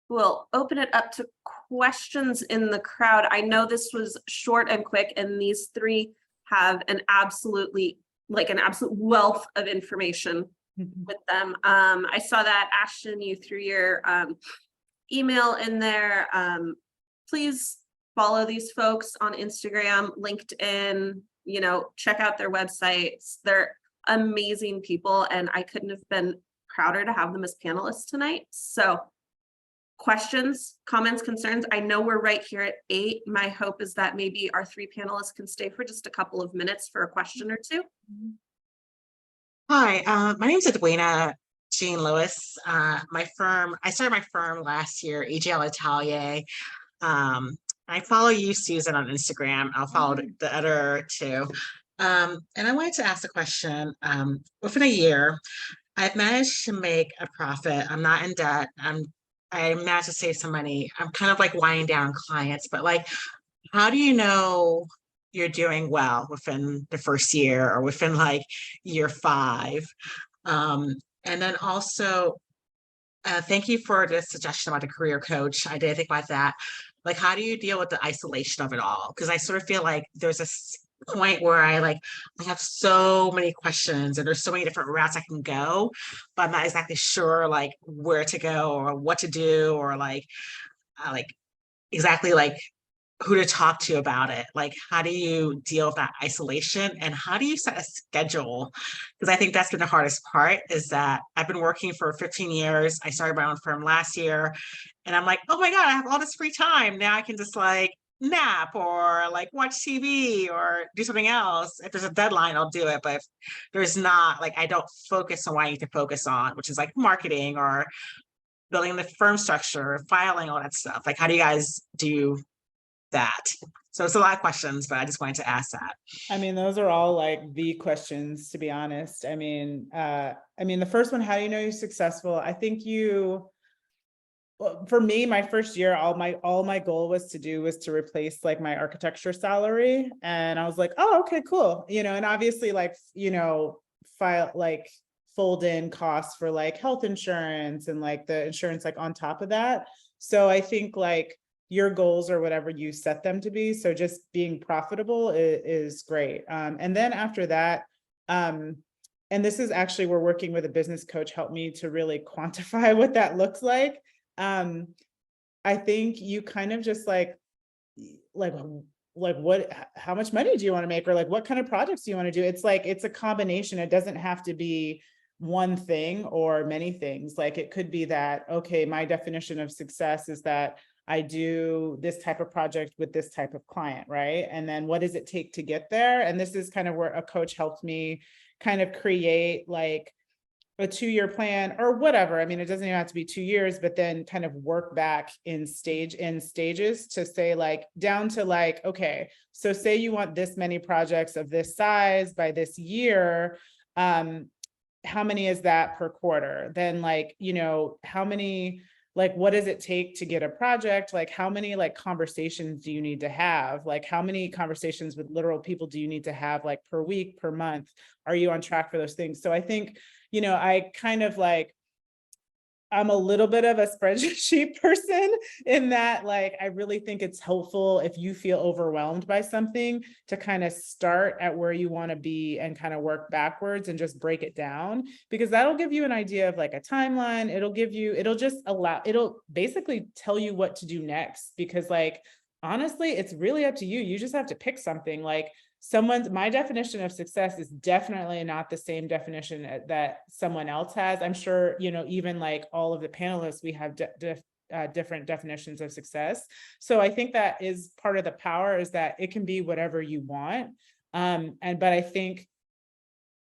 Speaker 1: we'll open it up to questions in the crowd. I know this was short and quick, and these three have an absolute wealth of information with them. I saw that, Ashton, you threw your email in there. Please follow these folks on Instagram, LinkedIn, you know, check out their websites. They're amazing people, and I couldn't have been prouder to have them as panelists tonight. So questions, comments, concerns? I know we're right here at 8. My hope is that maybe our 3 panelists can stay for just a couple of minutes for a question or two.
Speaker 5: Hi, my name is Edwina Jean Lewis. I started my firm last year, AGL Atelier. I follow you, Susan, on Instagram. I'll follow the other two. And I wanted to ask a question. Within a year, I've managed to make a profit. I'm not in debt. I managed to save some money. I'm kind of like winding down clients, but like, how do you know you're doing well within the first year or within like year 5? And then also, thank you for the suggestion about the career coach. I did think about that. Like, how do you deal with the isolation of it all? Because I sort of feel like there's a point where I have so many questions and there's so many different routes I can go, but I'm not exactly sure like where to go or what to do or exactly like who to talk to about it. Like, how do you deal with that isolation and how do you set a schedule? Because I think that's been the hardest part, is that I've been working for 15 years. I started my own firm last year and I'm like, oh my God, I have all this free time. Now I can just like nap or like watch TV or do something else. If there's a deadline, I'll do it. But if there's not, like, I don't focus on what I need to focus on, which is like marketing or building the firm structure, filing, all that stuff. Like, how do you guys do that? So it's a lot of questions, but I just wanted to ask that.
Speaker 4: I mean, those are all like the questions, to be honest. I mean, the first one, how do you know you're successful? I think well, for me, my first year, all my goal was to replace like my architecture salary. And I was like, oh, okay, cool. You know, and obviously like, you know, fold in costs for like health insurance and like the insurance like on top of that. So I think like your goals or whatever you set them to be. So just being profitable is great. And then after that, and this is actually, we're working with a business coach, help me to really quantify what that looks like. I think you kind of just like what, how much money do you want to make? Or like, what kind of projects do you want to do? It's like, it's a combination. It doesn't have to be one thing or many things. Like it could be that, okay, my definition of success is that I do this type of project with this type of client, right? And then what does it take to get there? And this is kind of where a coach helped me kind of create like a 2-year plan or whatever. I mean, it doesn't even have to be 2 years, but then kind of work back in stages to say like down to like, okay, so say you want this many projects of this size by this year, how many is that per quarter? Then like, you know, how many like, what does it take to get a project? Like, how many like conversations do you need to have? Like, how many conversations with literal people do you need to have, like, per week, per month? Are you on track for those things? So I think, you know, I kind of like, I'm a little bit of a spreadsheet person in that, like, I really think it's helpful if you feel overwhelmed by something to kind of start at where you want to be and kind of work backwards and just break it down, because that'll give you an idea of like a timeline. It'll basically tell you what to do next, because like, honestly, it's really up to you. You just have to pick something. Like, my definition of success is definitely not the same definition that someone else has. I'm sure, you know, even like all of the panelists, we have different definitions of success. So I think that is part of the power, is that it can be whatever you want. But I think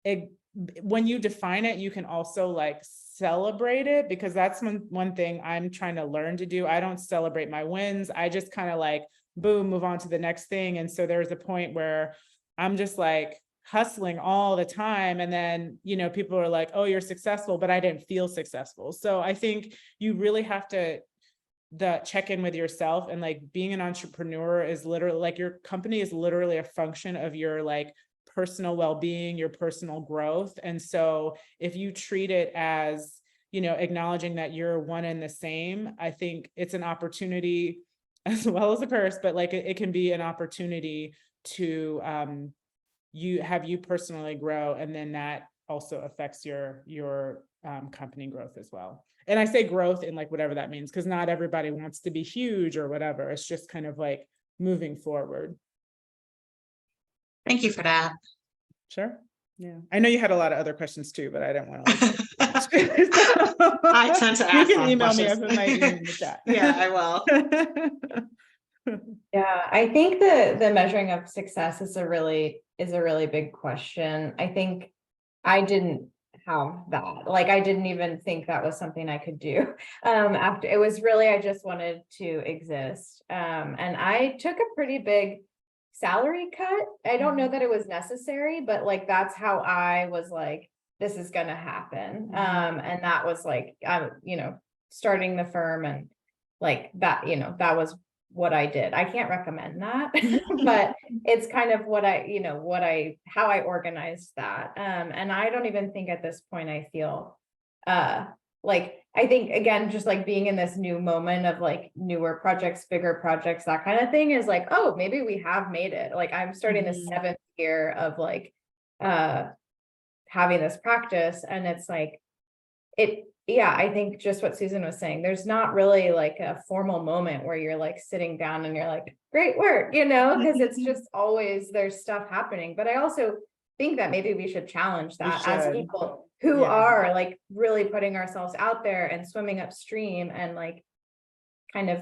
Speaker 4: when you define it, you can also like celebrate it, because that's one thing I'm trying to learn to do. I don't celebrate my wins. I just kind of like, boom, move on to the next thing. And so there's a point where I'm just like hustling all the time. And then, you know, people are like, oh, you're successful, but I didn't feel successful. So I think you really have to check in with yourself, and like being an entrepreneur is literally like, your company is literally a function of your like personal well-being, your personal growth. And so if you treat it as, you know, acknowledging that you're one and the same, I think it's an opportunity as well as a curse, but like it can be an opportunity to you personally grow, and then that also affects your company growth as well. And I say growth in like whatever that means, because not everybody wants to be huge or whatever. It's just kind of like moving forward.
Speaker 5: Thank you for that.
Speaker 4: Sure. Yeah, I know you had a lot of other questions too, but I don't want to.
Speaker 5: I tend to ask
Speaker 4: You can
Speaker 5: long
Speaker 4: email me
Speaker 5: questions.
Speaker 4: up in my email in the chat.
Speaker 5: Yeah, I will.
Speaker 2: Yeah, I think the measuring of success is a really big question. I think I didn't have that. Like, I didn't even think that was something I could do. After it was really, I just wanted to exist. And I took a pretty big salary cut. I don't know that it was necessary, but like, that's how I was like, this is gonna happen. And that was like, you know, starting the firm, and like that, you know, that was what I did. I can't recommend that, but it's kind of what how I organized that. And I don't even think at this point I feel like, I think again, just like being in this new moment of like newer projects, bigger projects, that kind of thing is like, oh, maybe we have made it. Like, I'm starting the 7th year of like having this practice, and it's like yeah, I think just what Susan was saying, there's not really like a formal moment where you're like sitting down and you're like, great work, you know, because it's just always there's stuff happening. But I also think that maybe we should challenge that as people who are like really putting ourselves out there and swimming upstream and like kind of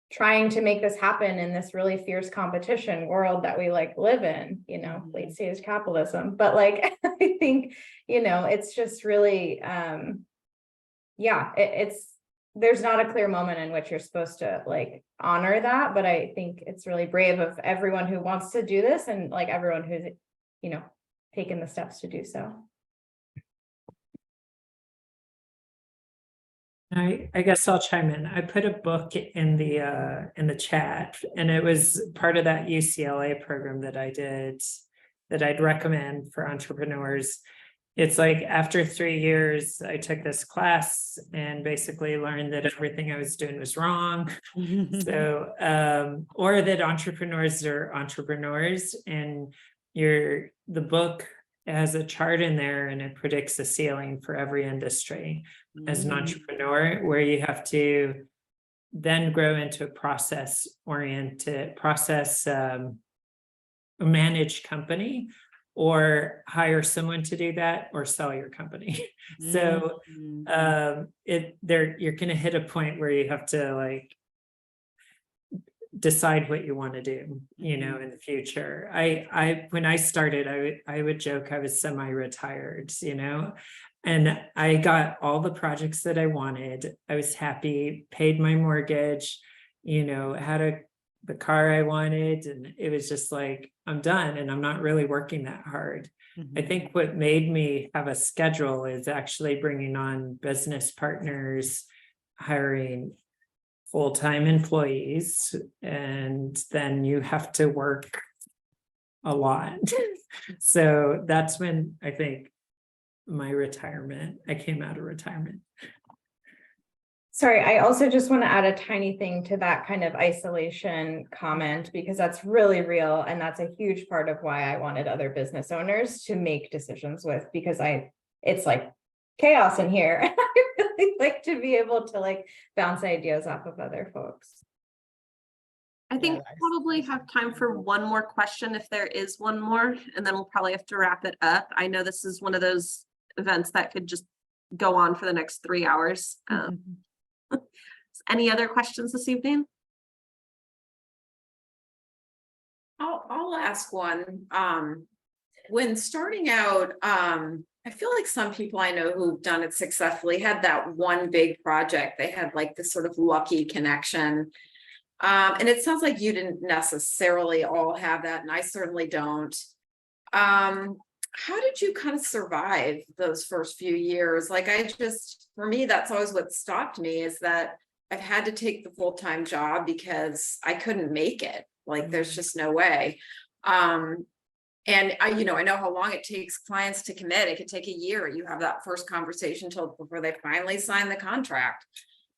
Speaker 2: trying to make this happen in this really fierce competition world that we like live in, you know, late stage capitalism. But like, I think, you know, it's just really, yeah, there's not a clear moment in which you're supposed to like honor that, but I think it's really brave of everyone who wants to do this, and like everyone who's, you know, taken the steps to do so.
Speaker 3: I guess I'll chime in. I put a book in the chat, and it was part of that UCLA program that I did that I'd recommend for entrepreneurs. It's like after 3 years, I took this class and basically learned that everything I was doing was wrong. So, or that entrepreneurs are entrepreneurs, and the book has a chart in there, and it predicts a ceiling for every industry as an entrepreneur, where you have to then grow into a process-oriented, managed company, or hire someone to do that, or sell your company. So you're going to hit a point where you have to like decide what you want to do, you know, in the future. When I started, I would joke I was semi-retired, you know, and I got all the projects that I wanted. I was happy, paid my mortgage, you know, had the car I wanted, and it was just like, I'm done, and I'm not really working that hard. I think what made me have a schedule is actually bringing on business partners, hiring full-time employees, and then you have to work a lot. So that's when I think I came out of retirement.
Speaker 2: Sorry, I also just want to add a tiny thing to that kind of isolation comment, because that's really real. And that's a huge part of why I wanted other business owners to make decisions with, because it's like chaos in here. And I really like to be able to like bounce ideas off of other folks.
Speaker 1: I think
Speaker 4: Yeah,
Speaker 1: we'll probably have time for one more question if there is one more, and then we'll probably have to wrap it up. I know this is one of those events that could just go on for the next 3 hours. Any other questions this evening?
Speaker 6: I'll ask one. When starting out, I feel like some people I know who've done it successfully had that one big project. They had like this sort of lucky connection. And it sounds like you didn't necessarily all have that, and I certainly don't. How did you kind of survive those first few years? Like, for me, that's always what stopped me, is that I've had to take the full-time job because I couldn't make it. Like, there's just no way. And I know how long it takes clients to commit. It could take a year. You have that first conversation before they finally sign the contract.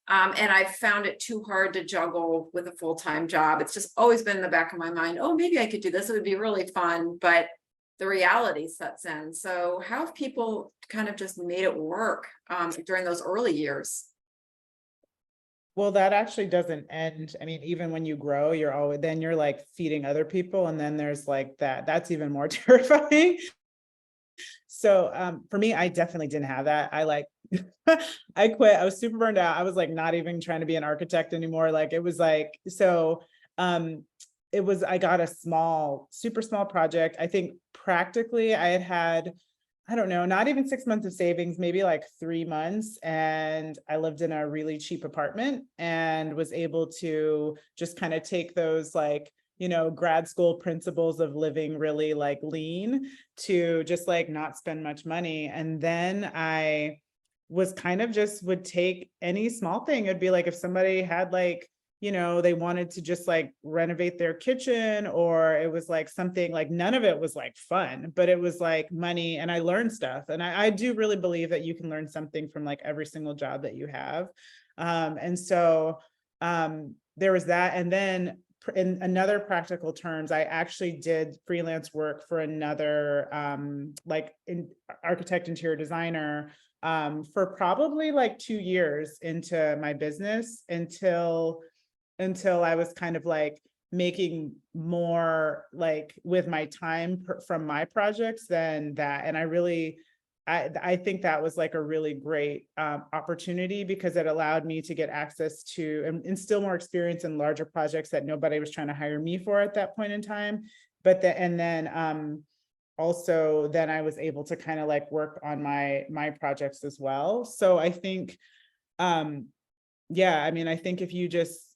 Speaker 6: And I found it too hard to juggle with a full-time job. It's just always been in the back of my mind, oh, maybe I could do this. It would be really fun, but the reality sets in. So how have people kind of just made it work during those early years?
Speaker 4: Well, that actually doesn't end. I mean, even when you grow, you're like feeding other people. And then there's like that's even more terrifying. So for me, I definitely didn't have that. I quit. I was super burned out. I was like not even trying to be an architect anymore. Like it was like, I got a super small project. I think practically I had, I don't know, not even 6 months of savings, maybe like 3 months. And I lived in a really cheap apartment and was able to just kind of take those like, grad school principles of living really like lean to just like not spend much money. And then I was kind of just would take any small thing. It'd be like, if somebody had like, they wanted to just like renovate their kitchen, or it was like something like, none of it was like fun, but it was like money, and I learned stuff. And I do really believe that you can learn something from like every single job that you have. And so there was that. And then in another practical terms, I actually did freelance work for another architect, interior designer for probably like 2 years into my business until I was kind of like making more like with my time from my projects than that. And I think that was like a really great opportunity, because it allowed me to get access to and instill more experience in larger projects that nobody was trying to hire me for at that point in time. Also then I was able to kind of like work on my projects as well. So I think, I mean, I think if you just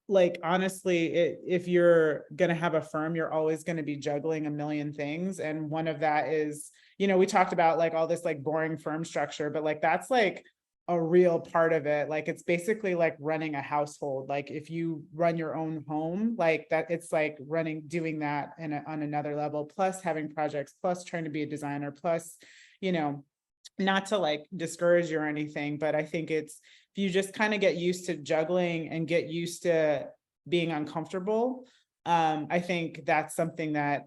Speaker 4: like, honestly, if you're going to have a firm, you're always going to be juggling a million things. And one of that is, we talked about like all this like boring firm structure, but like, that's like a real part of it. Like, it's basically like running a household. Like if you run your own home, like that, it's like doing that on another level, plus having projects, plus trying to be a designer, plus, not to like discourage you or anything, but I think if you just kind of get used to juggling and get used to being uncomfortable, I think that's something that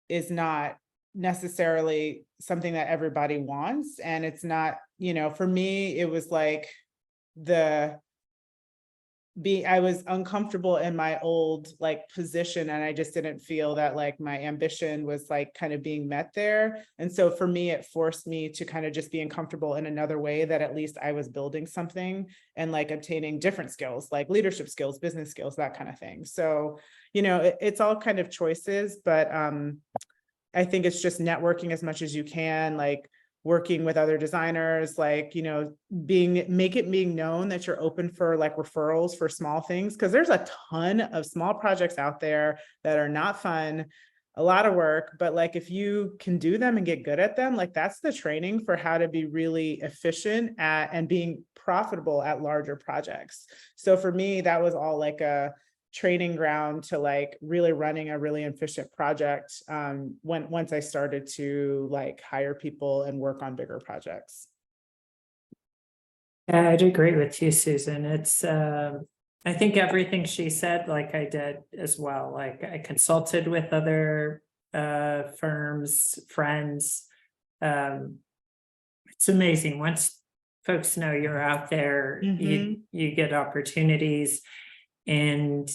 Speaker 4: is not necessarily something that everybody wants. And it's not, for me, it was like I was uncomfortable in my old like position, and I just didn't feel that like my ambition was like kind of being met there. And so for me, it forced me to kind of just be uncomfortable in another way, that at least I was building something and like obtaining different skills, like leadership skills, business skills, that kind of thing. So, it's all kind of choices, but I think it's just networking as much as you can, like working with other designers, like, being known that you're open for like referrals for small things. Cause there's a ton of small projects out there that are not fun, a lot of work, but like if you can do them and get good at them, like that's the training for how to be really efficient at and being profitable at larger projects. So for me, that was all like a training ground to like really running a really efficient project once I started to like hire people and work on bigger projects.
Speaker 3: Yeah, I'd agree with you, Susan. It's I think everything she said, like I did as well. Like I consulted with other firms, friends. It's amazing. Once folks know you're out there, you get opportunities. And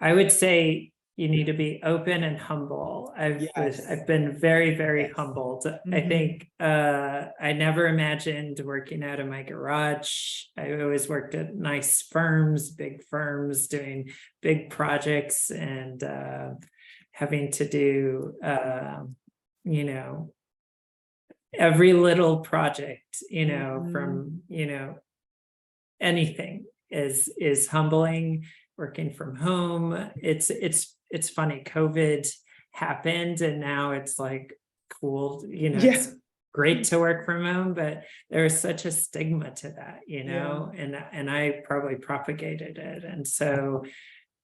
Speaker 3: I would say you need to be open and humble. I've been very, very humbled. I think I never imagined working out of my garage. I always worked at nice firms, big firms, doing big projects, and having to do you know, every little project, you know, from, you know, anything is humbling. Working from home, it's funny. COVID happened, and now it's like cool, you know. It's great to work from home, but there's such a stigma to that, you know, and I probably propagated it. And so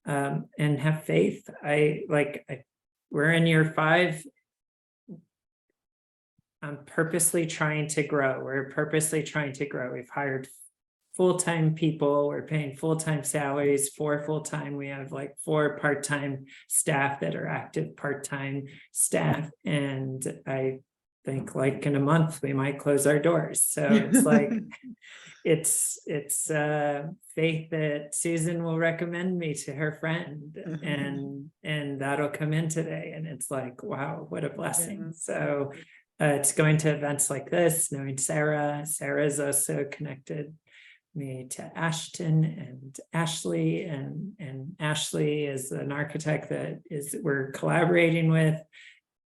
Speaker 3: and have faith. We're in year 5. I'm purposely trying to grow. We're purposely trying to grow. We've hired full-time people. We're paying full-time salaries, 4 full-time. We have like 4 part-time staff that are active part-time staff. And I think like in a month, we might close our doors. So it's like, it's faith that Susan will recommend me to her friend, and that'll come in today. And it's like, wow, what a blessing. So it's going to events like this, knowing Sarah's also connected me to Ashton and Ashley, and Ashley is an architect that we're collaborating with.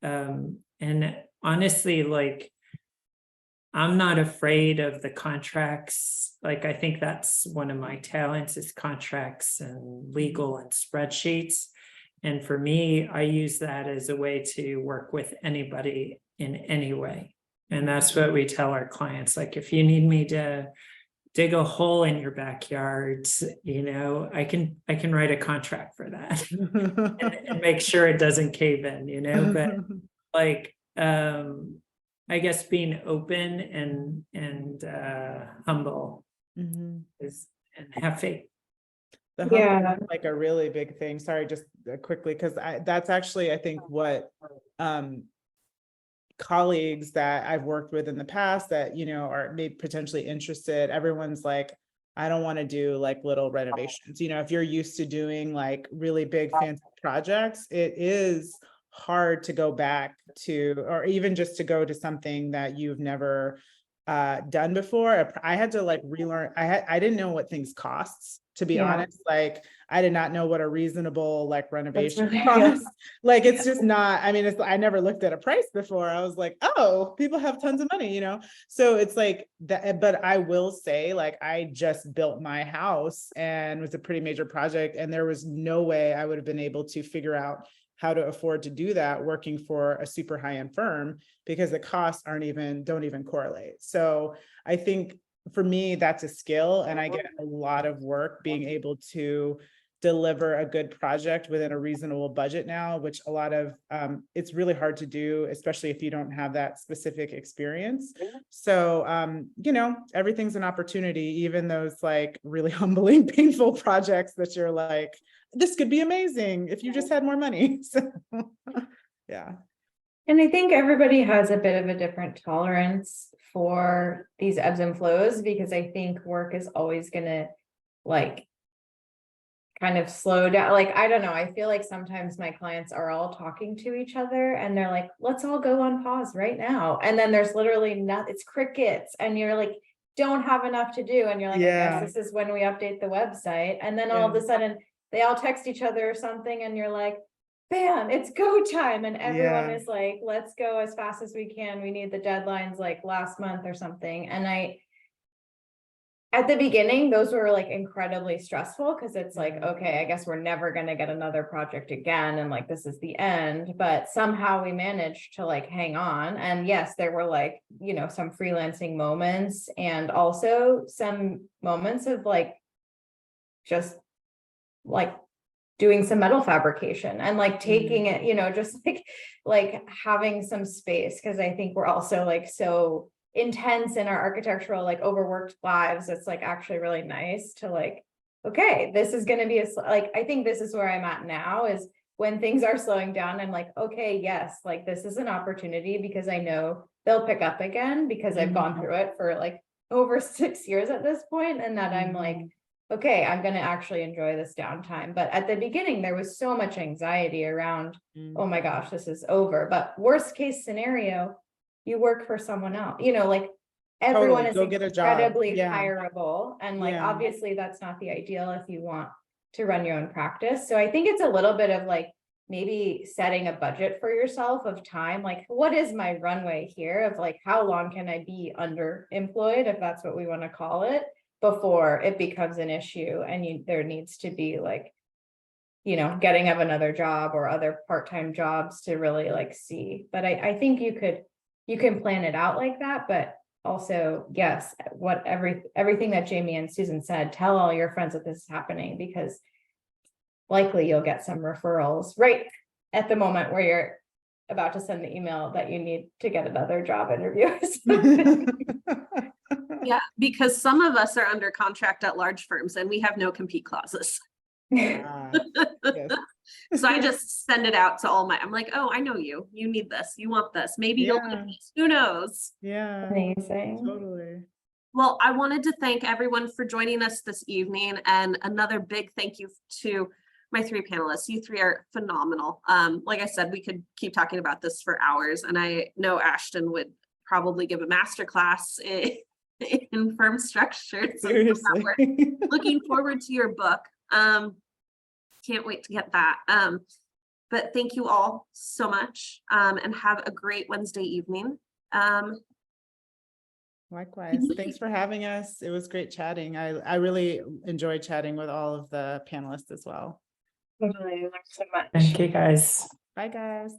Speaker 3: And honestly, like, I'm not afraid of the contracts. Like, I think that's one of my talents, is contracts and legal and spreadsheets. And for me, I use that as a way to work with anybody in any way. And that's what we tell our clients. Like, if you need me to dig a hole in your backyard, you know, I can write a contract for that and make sure it doesn't cave in, you know. But like, I guess being open and humble is, and have faith.
Speaker 4: The humble is like a really big thing. Sorry, just quickly, because that's actually, I think, what colleagues that I've worked with in the past that, you know, are maybe potentially interested. Everyone's like, I don't want to do like little renovations. You know, if you're used to doing like really big fancy projects, it is hard to go back to, or even just to go to something that you've never done before. I had to like relearn. I didn't know what things costs, to be honest. Like, I did not know what a reasonable like renovation costs. Like, it's just not, I mean, I never looked at a price before. I was like, oh, people have tons of money, you know? So it's like that. But I will say, like, I just built my house, and it was a pretty major project, and there was no way I would have been able to figure out how to afford to do that working for a super high-end firm, because the costs don't even correlate. So I think for me, that's a skill, and I get a lot of work being able to deliver a good project within a reasonable budget now, which a lot of, it's really hard to do, especially if you don't have that specific experience. So, you know, everything's an opportunity, even those like really humbling, painful projects that you're like, this could be amazing if you just had more money. So, yeah.
Speaker 2: And I think everybody has a bit of a different tolerance for these ebbs and flows, because I think work is always going to like kind of slow down. Like, I don't know. I feel like sometimes my clients are all talking to each other and they're like, let's all go on pause right now. And then there's literally nothing, it's crickets. And you're like, don't have enough to do. And you're like, I guess this is when we update the website. And then all of a sudden they all text each other or something. And you're like, bam, it's go time. And everyone is like, let's go as fast as we can. We need the deadlines like last month or something. And at the beginning, those were like incredibly stressful because it's like, okay, I guess we're never gonna get another project again, and like this is the end. But somehow we managed to like hang on. And yes, there were like, you know, some freelancing moments and also some moments of like just like doing some metal fabrication and like taking it, you know, just like having some space, because I think we're also like so intense in our architectural like overworked lives. It's like actually really nice to like, okay, this is going to be like, I think this is where I'm at now, is when things are slowing down, I'm like, okay, yes, like this is an opportunity, because I know they'll pick up again, because I've gone through it for like over 6 years at this point, and that I'm like, okay, I'm going to actually enjoy this downtime. But at the beginning, there was so much anxiety around, oh my gosh, this is over. But worst case scenario, you work for someone else, you know, like everyone is
Speaker 4: Go get a job.
Speaker 2: incredibly
Speaker 4: Yeah.
Speaker 2: hireable. And like,
Speaker 4: Yeah.
Speaker 2: obviously that's not the ideal if you want to run your own practice. So I think it's a little bit of like, maybe setting a budget for yourself of time, like what is my runway here of like, how long can I be underemployed, if that's what we want to call it, before it becomes an issue and there needs to be like, you know, getting of another job or other part-time jobs to really like see. But I think you can plan it out like that, but also, yes, everything that Jamie and Susan said, tell all your friends that this is happening, because likely you'll get some referrals right at the moment where you're about to send the email that you need to get another job interview.
Speaker 1: Yeah, because some of us are under contract at large firms and we have no compete clauses.
Speaker 4: Yes.
Speaker 1: So I just send it out to I'm like, oh, I know you need this, you want this, maybe you'll get this, who knows?
Speaker 4: Yeah,
Speaker 2: Amazing.
Speaker 4: totally.
Speaker 1: Well, I wanted to thank everyone for joining us this evening, and another big thank you to my 3 panelists. You 3 are phenomenal. Like I said, we could keep talking about this for hours, and I know Ashton would probably give a masterclass in firm structure.
Speaker 4: Seriously.
Speaker 1: Looking forward to your book. Can't wait to get that. But thank you all so much, and have a great Wednesday evening.
Speaker 4: Likewise. Thanks for having us. It was great chatting. I really enjoyed chatting with all of the panelists as well.
Speaker 2: Totally, thanks so much.
Speaker 3: Thank you, guys.
Speaker 4: Bye, guys.